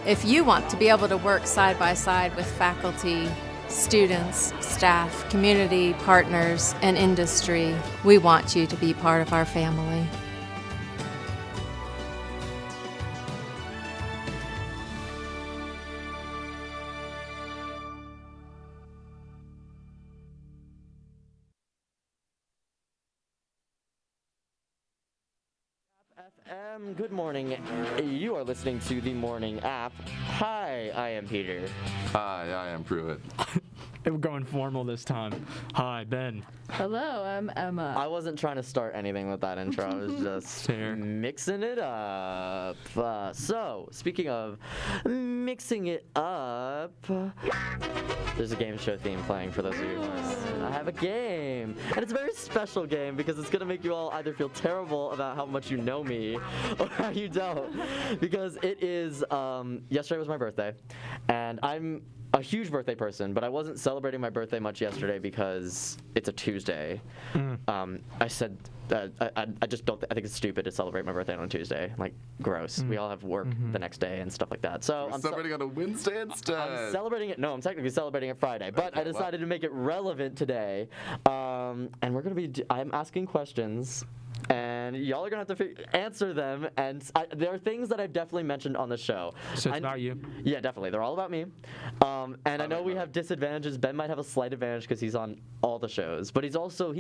If you want to be able to work side by side with faculty, students, staff, community, partners, and industry, we want you to be part of our family. Good morning. You are listening to the Morning App. Hi, I am Peter. Hi, I am Pruett. We're going formal this time. Hi, Ben. Hello, I'm Emma. I wasn't trying to start anything with that intro. I was just mixing it up. So, speaking of mixing it up, there's a game show theme playing for those of you who listen. I have a game, and it's a very special game because it's going to make you all either feel terrible about how much you know me or how you don't. Because it is, yesterday was my birthday, and I'm a huge birthday person, but I wasn't celebrating my birthday much yesterday because it's a Tuesday. I said I just don't. I think it's stupid to celebrate my birthday on a Tuesday. Like, gross. We all have work the next day and stuff like that. So I'm celebrating on a Wednesday instead. I'm celebrating it. No, I'm technically celebrating it Friday, but Okay, I decided to make it relevant today. And we're gonna be. I'm asking questions. And y'all are gonna have to answer them, and there are things that I've definitely mentioned on the show. So it's about you? Yeah, definitely. They're all about me. And I know we have disadvantages. Ben might have a slight advantage because he's on all the shows, but he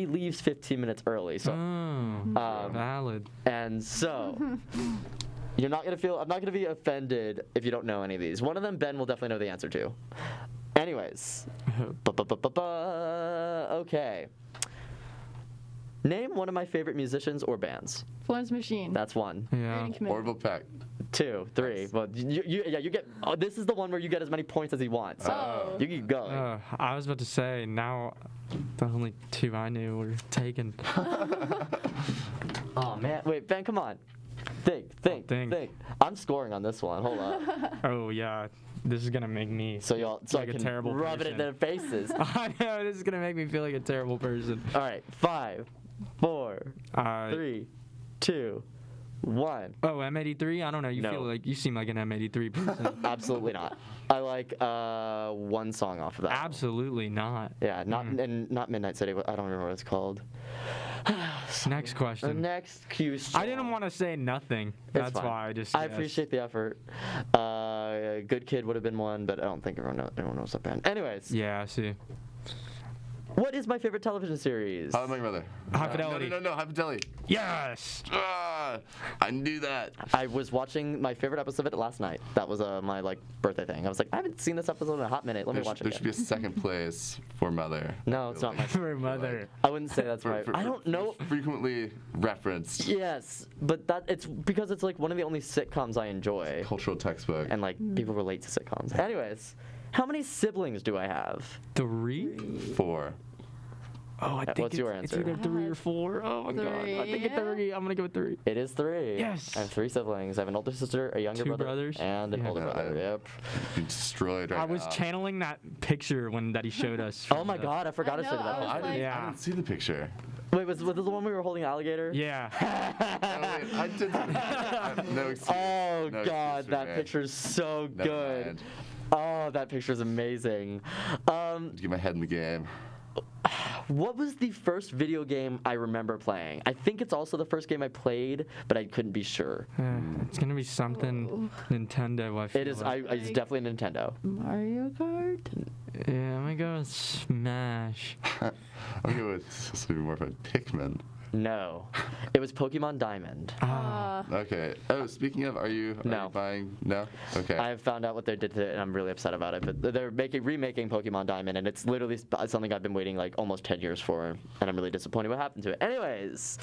leaves 15 minutes early. So valid. And so I'm not gonna be offended if you don't know any of these. One of them Ben will definitely know the answer to. Anyways, okay. Name one of my favorite musicians or bands. Florence Machine. That's one. Yeah. Orville Peck. 2, 3. Well, you get. Oh, this is the one where you get as many points as he wants. So you keep going. I was about to say, now the only 2 I knew were taken. Oh man, wait, Ben, come on. Think. I'm scoring on this one. Hold up. Oh yeah. This is gonna make me so I a can terrible rub person. it in their faces. I know, this is gonna make me feel like a terrible person. All right, 5, 4, 3, 2, 1. Oh, M83? I don't know. No. You seem like an M83 person. Absolutely not. I like one song off of that. Absolutely not. Yeah, not Midnight City. I don't remember what it's called. Next question. The next cue. I didn't want to say nothing. That's why I just. I appreciate the effort. Good Kid would have been one, but I don't think everyone knows that band. Anyways. Yeah, I see. What is my favorite television series? How I Met Your Mother. High Fidelity. No, High Fidelity. Yes. I knew that. I was watching my favorite episode of it last night. That was my birthday thing. I was like, I haven't seen this episode in a hot minute. Let me watch it. There should be a second place for Mother. No, it's not my For Mother. I wouldn't say that's right. I don't know. Frequently referenced. Yes, but it's because it's one of the only sitcoms I enjoy. Cultural textbook. And people relate to sitcoms. Anyways, how many siblings do I have? 3? 4. Oh, I think What's your answer? It's either 3 or 4. Oh my god. I think it's 3. I'm gonna go with 3. It is 3. Yes. I have 3 siblings. I have an older sister, a younger 2 brother, brothers. and an older brother. Yep. You're destroyed right I was now. channeling that picture that he showed us. Oh my god, I forgot to say that. I didn't see the picture. Wait, was this the one we were holding alligator? Yeah. Wait, I did. No excuse. Oh No god, excuse for that me. picture is so Never good. mind. Oh, that picture is amazing. Get my head in the game. What was the first video game I remember playing? I think it's also the first game I played, but I couldn't be sure. It's gonna be something Nintendo. I feel It is. like. It's definitely Nintendo. Mario Kart? Yeah, I'm gonna go with Smash. I'm going to go with this would be more of a Pikmin. No, it was Pokemon Diamond. Okay. Oh, speaking of, are you buying? No? Okay. I have found out what they did to it, and I'm really upset about it. But they're remaking Pokemon Diamond, and it's literally something I've been waiting almost 10 years for, and I'm really disappointed what happened to it. Anyways,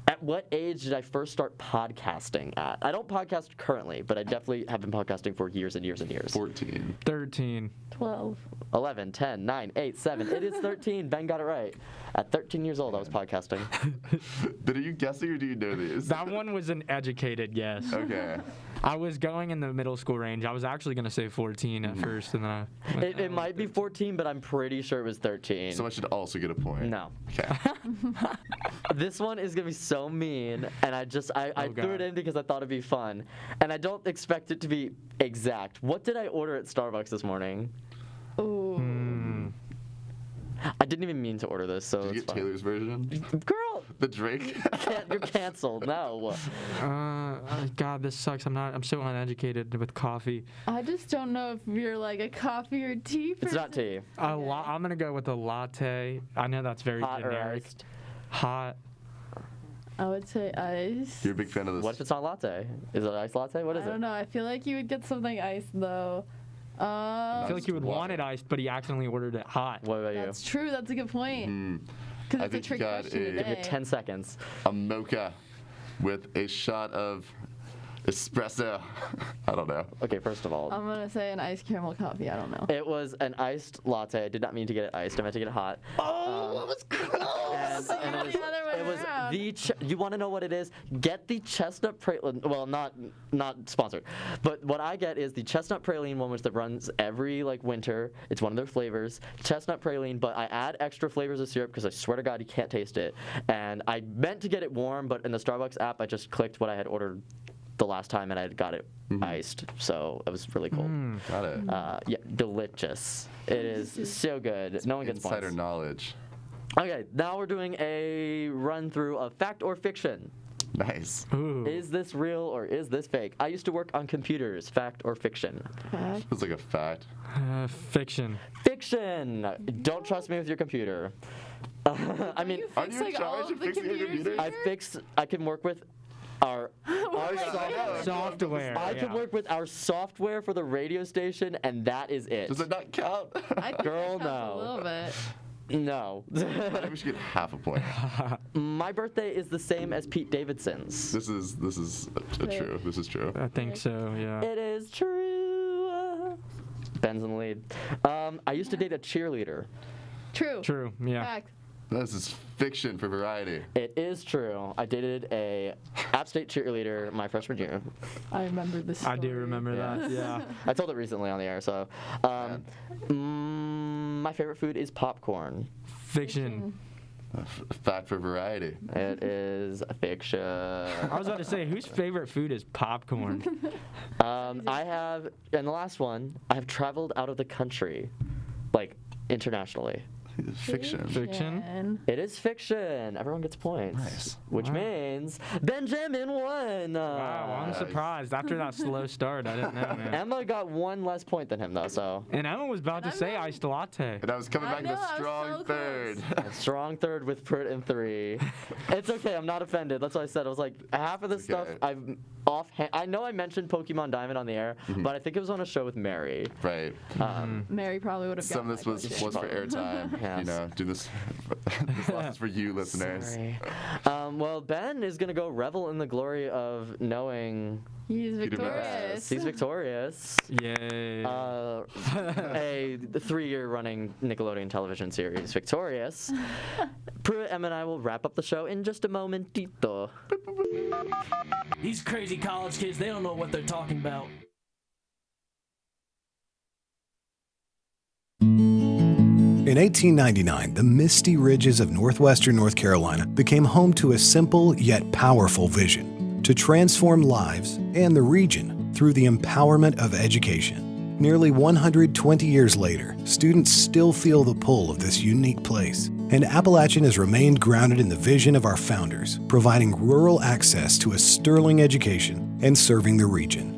at what age did I first start podcasting at? I don't podcast currently, but I definitely have been podcasting for years and years and years. 14. 13. 12. 11, 10, 9, 8, 7. It is 13. Ben got it right. At 13 years old, I was podcasting. But are you guessing or do you know these? That one was an educated guess. Okay. I was going in the middle school range. I was actually gonna say 14 at first, and then It might be 14, but I'm pretty sure it was 13. So I should also get a point. No. Okay. This one is gonna be so mean, and I threw it in because I thought it'd be fun, and I don't expect it to be exact. What did I order at Starbucks this morning? Oh. I didn't even mean to order this, so Did you it's get fine. Taylor's version? Girl, The Drake? you're canceled. No. God, this sucks. I'm so uneducated with coffee. I just don't know if you're like a coffee or tea person. It's not tea. I'm gonna go with a latte. I know that's very Hot or generic. iced? Hot. I would say ice. You're a big fan of this. What if it's not latte? Is it an iced latte? What is I don't it? know. I feel like you would get something iced though. I feel like you would want it iced, but he accidentally ordered it hot. What about you? That's true. That's a good point. Because I it's a think trick you got question a- Give me today. 10 seconds. A mocha with a shot of espresso. I don't know. Okay, first of all, I'm gonna say an iced caramel coffee. I don't know. it was an iced latte. I did not mean to get it iced. I meant to get it hot. Oh, that was close. And it was, The other way it was around. you want to know what it is? Get the chestnut praline. Well, not sponsored, but what I get is the chestnut praline one, which that runs every winter. It's one of their flavors, chestnut praline. But I add extra flavors of syrup because I swear to God you can't taste it. And I meant to get it warm, but in the Starbucks app I just clicked what I had ordered the last time and I got it iced, so it was really cold. Got it. Yeah, delicious. It is so good. No one gets Insider points. knowledge. Okay, now we're doing a run through of fact or fiction. Nice. Ooh. Is this real or is this fake? I used to work on computers. Fact or fiction? It's like a fact. Fiction. Fiction. Don't trust me with your computer. I mean, Are you in charge of fixing your computer? I can work with our software. I can work with our software for the radio station, and that is it. Does it not count? I think Girl, that counts a little no. bit. No. I think we should get half a point. My birthday is the same as Pete Davidson's. This is true. This is true. I think so. Yeah. It is true. Ben's in the lead. I used to date a cheerleader. True. True. Yeah. Fact. This is fiction for variety. It is true. I dated a App State cheerleader my freshman year. I remember this. I do remember that. Yeah. I told it recently on the air. So, my favorite food is popcorn. Fiction. Fact for variety. It is fiction. I was about to say, whose favorite food is popcorn? I have, and the last one, I have traveled out of the country, internationally. Fiction. It is fiction. Everyone gets points. Nice. Which means Benjamin won. Wow, I'm surprised. After that slow start, I didn't know, man. Emma got one less point than him, though, so. And Emma was about to say iced latte. And I was coming back in a strong third. A strong third with Pruett in 3. It's okay. I'm not offended. That's what I said. I was like, half of this stuff I've offhand. I know I mentioned Pokemon Diamond on the air, but I think it was on a show with Mary. Right. Mary probably would have Some of this was for airtime. Yes. You know, do this. This lesson for you, listeners. Sorry. Well, Ben is gonna go revel in the glory of knowing. He's victorious. He's victorious. Yay. A 3-year running Nickelodeon television series, Victorious. Pruett, Emma, and I will wrap up the show in just a momentito. These crazy college kids, they don't know what they're talking about. In 1899, the misty ridges of northwestern North Carolina became home to a simple yet powerful vision: to transform lives and the region through the empowerment of education. Nearly 120 years later, students still feel the pull of this unique place, and Appalachian has remained grounded in the vision of our founders, providing rural access to a sterling education and serving the region.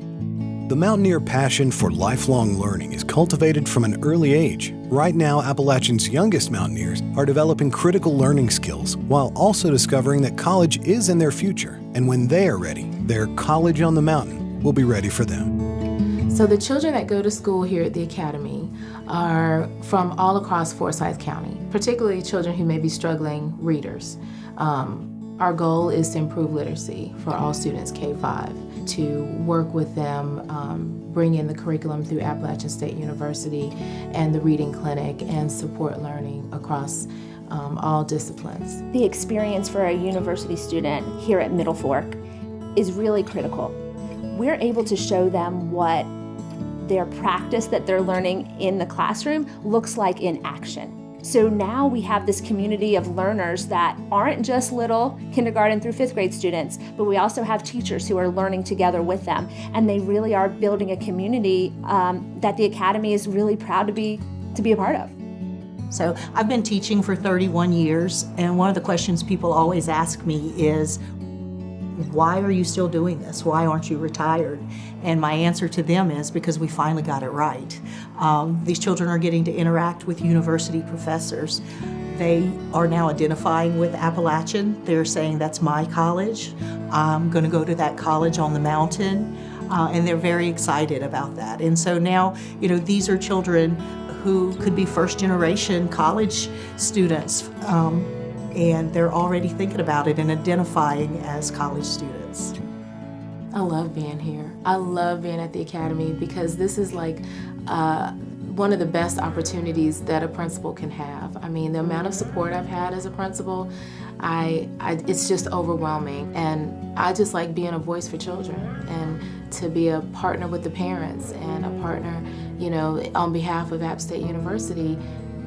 The Mountaineer passion for lifelong learning is cultivated from an early age. Right now, Appalachian's youngest Mountaineers are developing critical learning skills while also discovering that college is in their future. And when they are ready, their College on the Mountain will be ready for them. So the children that go to school here at the Academy are from all across Forsyth County, particularly children who may be struggling readers. Our goal is to improve literacy for all students K-5, to work with them, bring in the curriculum through Appalachian State University and the Reading Clinic, and support learning across all disciplines. The experience for a university student here at Middle Fork is really critical. We're able to show them what their practice that they're learning in the classroom looks like in action. So now we have this community of learners that aren't just little kindergarten through 5th grade students, but we also have teachers who are learning together with them. And they really are building a community that the Academy is really proud to be a part of. So I've been teaching for 31 years, and one of the questions people always ask me is, why are you still doing this? Why aren't you retired? And my answer to them is because we finally got it right. These children are getting to interact with university professors. They are now identifying with Appalachian. They're saying, that's my college. I'm going to go to that college on the mountain. And they're very excited about that. And so now, these are children who could be first-generation college students. And they're already thinking about it and identifying as college students. I love being here. I love being at the Academy because this is like one of the best opportunities that a principal can have. I mean, the amount of support I've had as a principal, it's just overwhelming. And I just like being a voice for children and to be a partner with the parents and a partner, on behalf of App State University.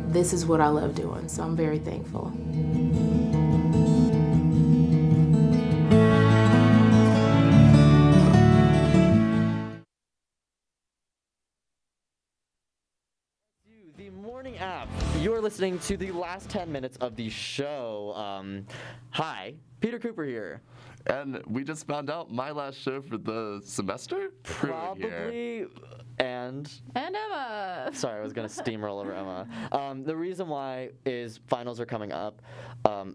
This is what I love doing, so I'm very thankful. The morning app. You're listening to the last 10 minutes of the show. Hi, Peter Cooper here. And we just found out my last show for the semester? Probably. And Emma. Sorry, I was going to steamroll over Emma. The reason why is finals are coming up.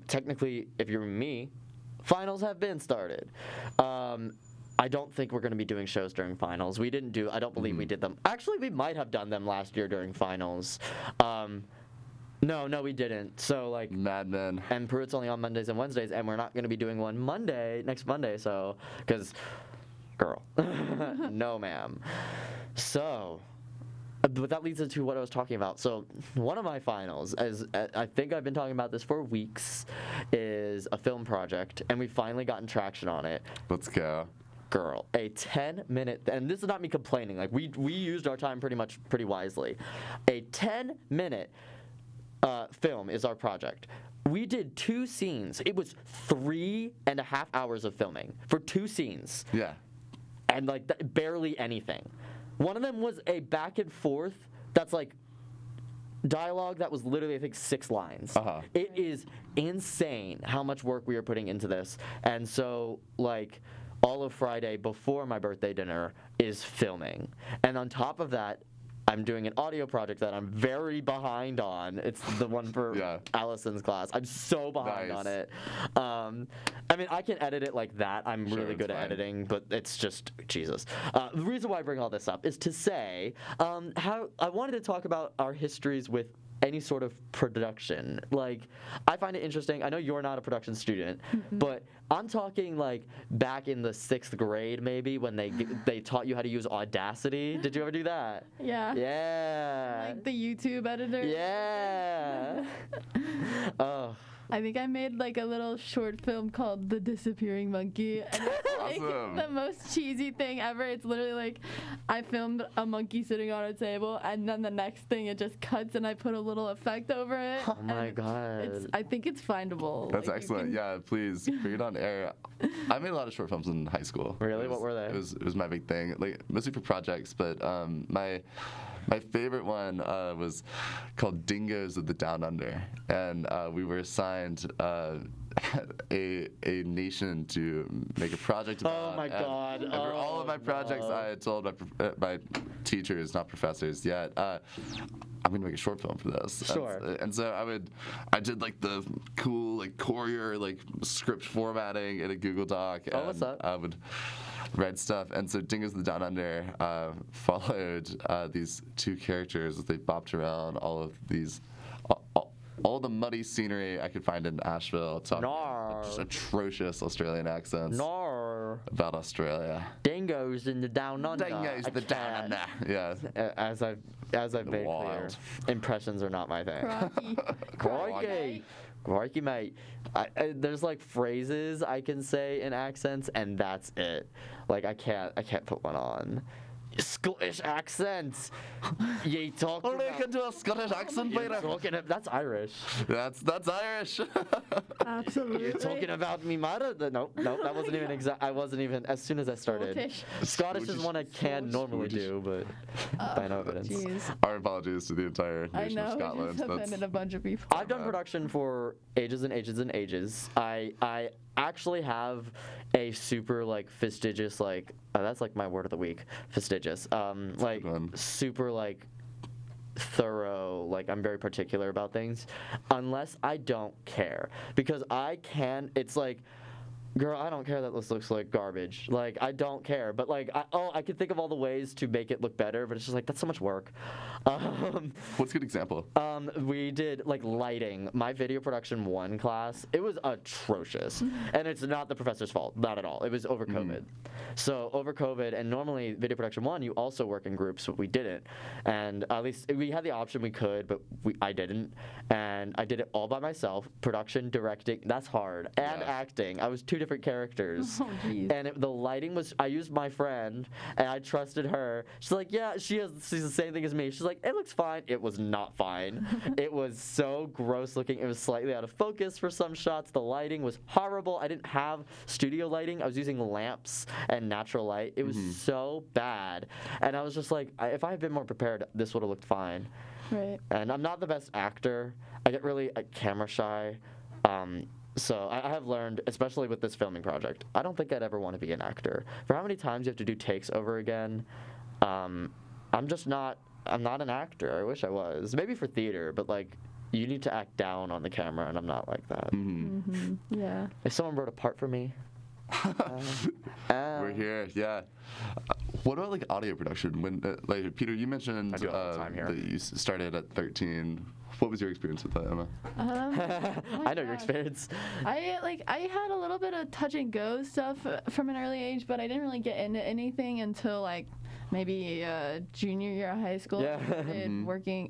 Technically, if you're me, finals have been started. I don't think we're going to be doing shows during finals. I don't believe we did them. Actually, we might have done them last year during finals. No, we didn't. So, Madmen. And Pruitt's only on Mondays and Wednesdays, and we're not going to be doing one next Monday, so, because, girl. No, ma'am. So, but that leads into what I was talking about. So, one of my finals, as I think I've been talking about this for weeks, is a film project, and we've finally gotten traction on it. Let's go. Girl, a 10-minute, and this is not me complaining, we used our time pretty wisely. A 10-minute film is our project. We did 2 scenes. It was 3.5 hours of filming for 2 scenes. Yeah. And barely anything. One of them was a back and forth that's dialogue that was literally, I think, 6 lines. It is insane how much work we are putting into this. And so, like, all of Friday before my birthday dinner is filming. And on top of that, I'm doing an audio project that I'm very behind on. It's the one for Allison's class. I'm so behind on it. I mean, I can edit it like that. I'm really good at editing, but it's just, Jesus. The reason why I bring all this up is to say how I wanted to talk about our histories with any sort of production. Like, I find it interesting. I know you're not a production student, but I'm talking like back in the 6th grade maybe when they taught you how to use Audacity. Did you ever do that? Yeah. Yeah. Like the YouTube editor. Yeah. Oh. I think I made like a little short film called The Disappearing Monkey. And it's like the most cheesy thing ever. It's literally like I filmed a monkey sitting on a table, and then the next thing it just cuts and I put a little effect over it. Oh my God. I think it's findable. That's like, excellent. Yeah, please bring it on air. I made a lot of short films in high school. Really? What were they? It was my big thing, like mostly for projects, but my favorite one was called Dingoes of the Down Under, and we were assigned a nation to make a project about. Oh my God! And for all of my projects, I had told my teachers, not professors yet, I'm gonna make a short film for this. Sure. And so I did like the cool like courier like script formatting in a Google Doc. Oh, what's up? I would write stuff, and so Dingoes of the Down Under followed these 2 characters as they bopped around all of these, all the muddy scenery I could find in Asheville, talking just atrocious Australian accents about Australia. Dingoes in the Down Under. Dingoes in the Down Under. Yeah. As I've made clear, impressions are not my thing. Crikey, mate. There's like phrases I can say in accents, and that's it. Like I can't put one on. Scottish accents. You talk. Oh, they can do a Scottish accent, Peter. That's Irish. That's Irish. Absolutely. You're talking about me, mother? Nope, that wasn't even exact. I wasn't even. As soon as I started, Scottish is one I can normally do, but by no evidence. Geez. Our apologies to the entire nation of Scotland. I just offended a bunch of people. I've done production for ages and ages and ages. I actually have a super like fastidious like that's like my word of the week, fastidious. Like super like thorough, like I'm very particular about things unless I don't care, because it's like, girl, I don't care that this looks like garbage. Like, I don't care. But, like, I can think of all the ways to make it look better, but it's just like, that's so much work. What's a good example? We did, like, lighting. My video production 1 class, it was atrocious. And it's not the professor's fault. Not at all. It was over COVID. So, over COVID, and normally video production 1, you also work in groups, but we didn't. And at least we had the option we could, but I didn't. And I did it all by myself. Production, directing, that's hard. And acting. I was 2 different characters. Oh, geez. And the lighting was, I used my friend, and I trusted her. She's like, yeah, she's the same thing as me. She's like, it looks fine. It was not fine. It was so gross looking. It was slightly out of focus for some shots. The lighting was horrible. I didn't have studio lighting. I was using lamps and natural light. It was so bad. And I was just like, if I had been more prepared, this would have looked fine. Right. And I'm not the best actor. I get really camera shy. So I have learned, especially with this filming project, I don't think I'd ever want to be an actor. For how many times you have to do takes over again, I'm not an actor. I wish I was. Maybe for theater, but like, you need to act down on the camera, and I'm not like that. Yeah. If someone wrote a part for me. We're here, yeah. What about like audio production? When like Peter, you mentioned that you started at 13. What was your experience with that, Emma? I know your experience. I had a little bit of touch and go stuff from an early age, but I didn't really get into anything until like maybe junior year of high school. Yeah.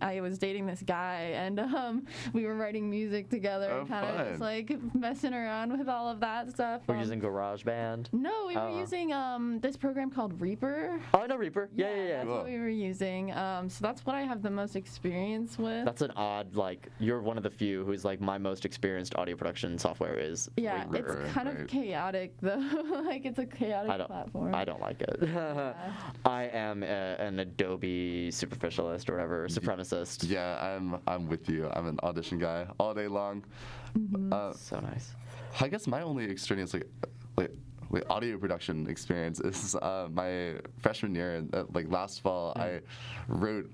I was dating this guy, and we were writing music together and kind of just like messing around with all of that stuff. We're using GarageBand. No, we were using this program called Reaper. Oh, I know Reaper. Yeah. That's what we were using. So that's what I have the most experience with. That's an odd, like, you're one of the few who's like, my most experienced audio production software is Reaper. It's kind of chaotic though. Like, it's a chaotic platform. I don't like it. am an Adobe superficialist or whatever, supremacist. Yeah, I'm with you. I'm an audition guy all day long. So nice. I guess my only experience, like audio production experience, is my freshman year. Last fall, I wrote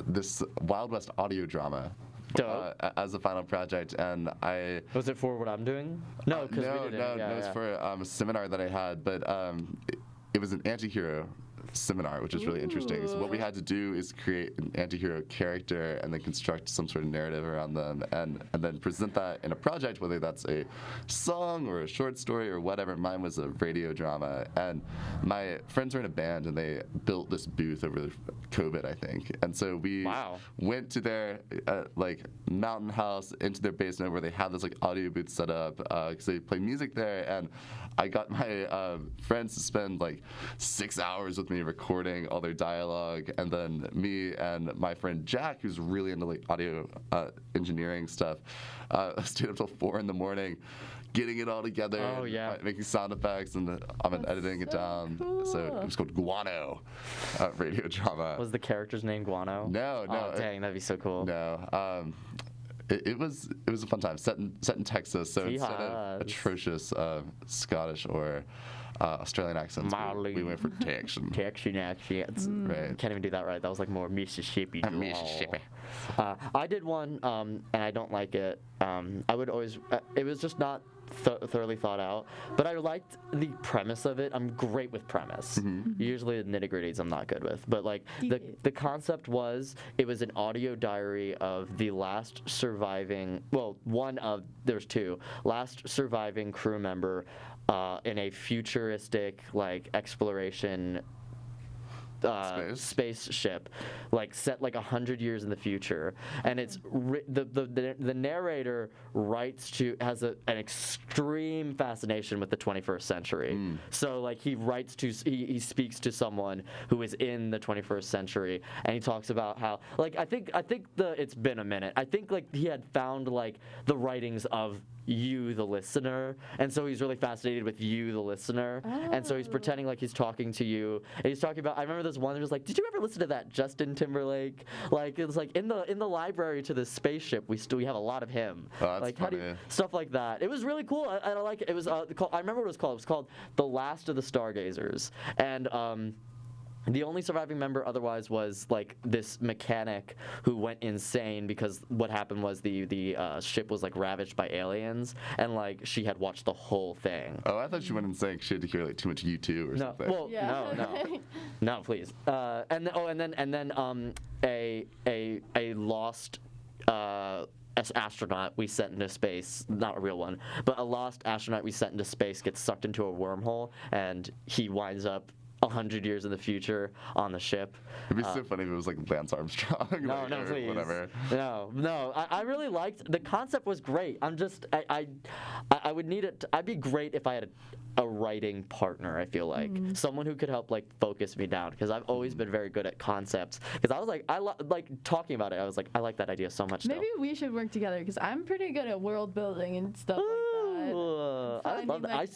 this Wild West audio drama. As a final project, and I was it for what I'm doing? No, because no, it was for a seminar that I had, but it was an anti-hero seminar, which is really interesting. So what we had to do is create an anti-hero character and then construct some sort of narrative around them, and then present that in a project, whether that's a song or a short story or whatever. Mine was a radio drama, and my friends were in a band, and they built this booth over COVID, I think. And so we went to their mountain house, into their basement where they had this audio booth set up because they play music there, and I got my friends to spend 6 hours with me recording all their dialogue, and then me and my friend Jack, who's really into audio engineering stuff, stayed up till 4 a.m. getting it all together, making sound effects, and editing it down. Cool. So it was called Guano radio drama. Was the character's name Guano? No. Oh, dang, that'd be so cool. No. It was a fun time, set in Texas, so instead of atrocious Scottish or Australian accents, we went for Texan. Texan accents. Right. Can't even do that right. That was more Mississippi. Mississippi. I did one, and I don't like it. I would always. It was just not thoroughly thought out, but I liked the premise of it. I'm great with premise. Usually the nitty-gritties I'm not good with, but the concept was, it was an audio diary of the last surviving, there's two, last surviving crew member in a futuristic exploration spaceship, set 100 years in the future, and it's the narrator has an extreme fascination with the 21st century. So he speaks to someone who is in the 21st century, and he talks about how I think it's been a minute. I think he had found the writings of you, the listener, and so he's really fascinated with you, the listener, and so he's pretending like he's talking to you, and he's talking about. I remember this one that was did you ever listen to that Justin Timberlake? It was in the library to this spaceship. We have a lot of him. Oh, that's funny. Stuff like that. It was really cool. I like it. It was I remember what it was called. It was called The Last of the Stargazers, and the only surviving member otherwise was this mechanic who went insane because what happened was the ship was ravaged by aliens, and she had watched the whole thing. Oh, I thought she went insane. She had to hear too much U2 or something. Well, no, please. And then a lost astronaut we sent into space, not a real one, but a lost astronaut we sent into space gets sucked into a wormhole, and he winds up 100 years in the future on the ship. It'd be so funny if it was Lance Armstrong. No, please. Whatever. No. I really liked the concept. Was great. I would need it. I'd be great if I had a writing partner. I feel like someone who could help focus me down, because I've always been very good at concepts. Because I was I talking about it. I was I like that idea so much. Maybe we should work together, because I'm pretty good at world building and stuff like that. I love that.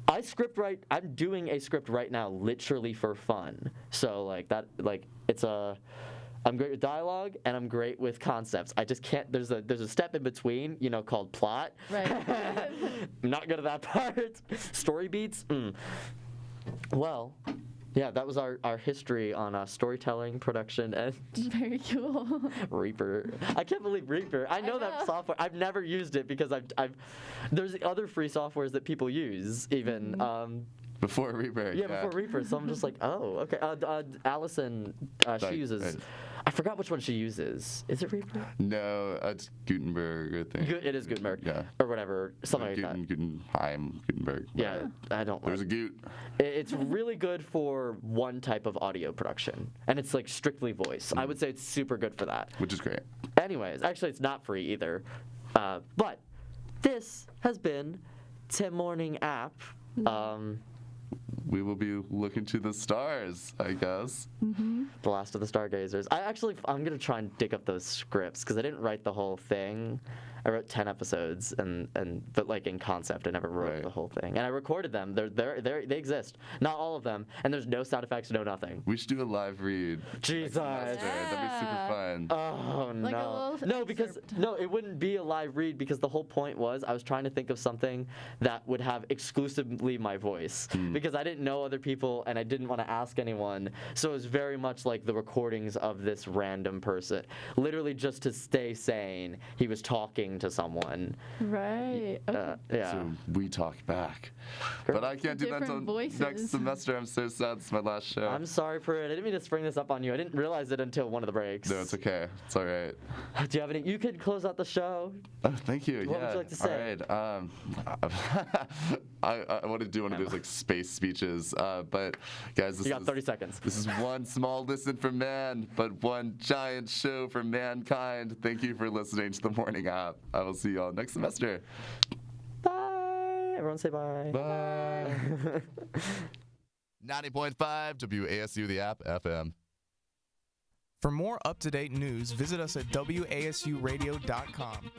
I script write. I'm doing a script right now, literally for fun. So I'm great with dialogue, and I'm great with concepts. I just can't. There's a step in between, called plot. Right. I'm not good at that part. Story beats. Well, yeah, that was our history on storytelling, production, and very cool. Reaper. I can't believe Reaper. I know that software. I've never used it because there's other free softwares that people use even. Before Reaper. Yeah, before Reaper. So I'm just oh, okay. Allison, she uses. Right. I forgot which one she uses. Is it Reaper? No, it's Gutenberg, I think. It is Gutenberg. Yeah. Or whatever. Something like that. Gutenberg. Yeah, I don't like. There's a Gut. It's really good for one type of audio production, and it's strictly voice. I would say it's super good for that. Which is great. Anyways, actually, it's not free either. But this has been Tim Morning App. We will be looking to the stars, I guess. The Last of the Stargazers. I'm going to try and dig up those scripts, because I didn't write the whole thing. I wrote 10 episodes, but like in concept, I never wrote the whole thing. And I recorded them. They exist. Not all of them. And there's no sound effects, no nothing. We should do a live read. Jesus. That'd be super fun. Oh Like a no. little No, because it wouldn't be a live read because the whole point was I was trying to think of something that would have exclusively my voice because I didn't know other people and I didn't want to ask anyone. So it was very much like the recordings of this random person, literally just to stay sane. He was talking to someone. Right. Okay. Yeah. So we talk back. But I can't do that until next semester. I'm so sad. It's my last show. I'm sorry, Pruett. I didn't mean to spring this up on you. I didn't realize it until one of the breaks. No, it's okay. It's all right. Do you have any? You could close out the show. Oh, thank you. What would you like to say? All right. I want to do one of those like space speeches, but guys, You got 30 seconds. This is one small listen for man, but one giant show for mankind. Thank you for listening to the Morning App. I will see you all next semester. Bye. Everyone say bye. Bye. 90.5 WASU, the app, FM. For more up-to-date news, visit us at wasuradio.com.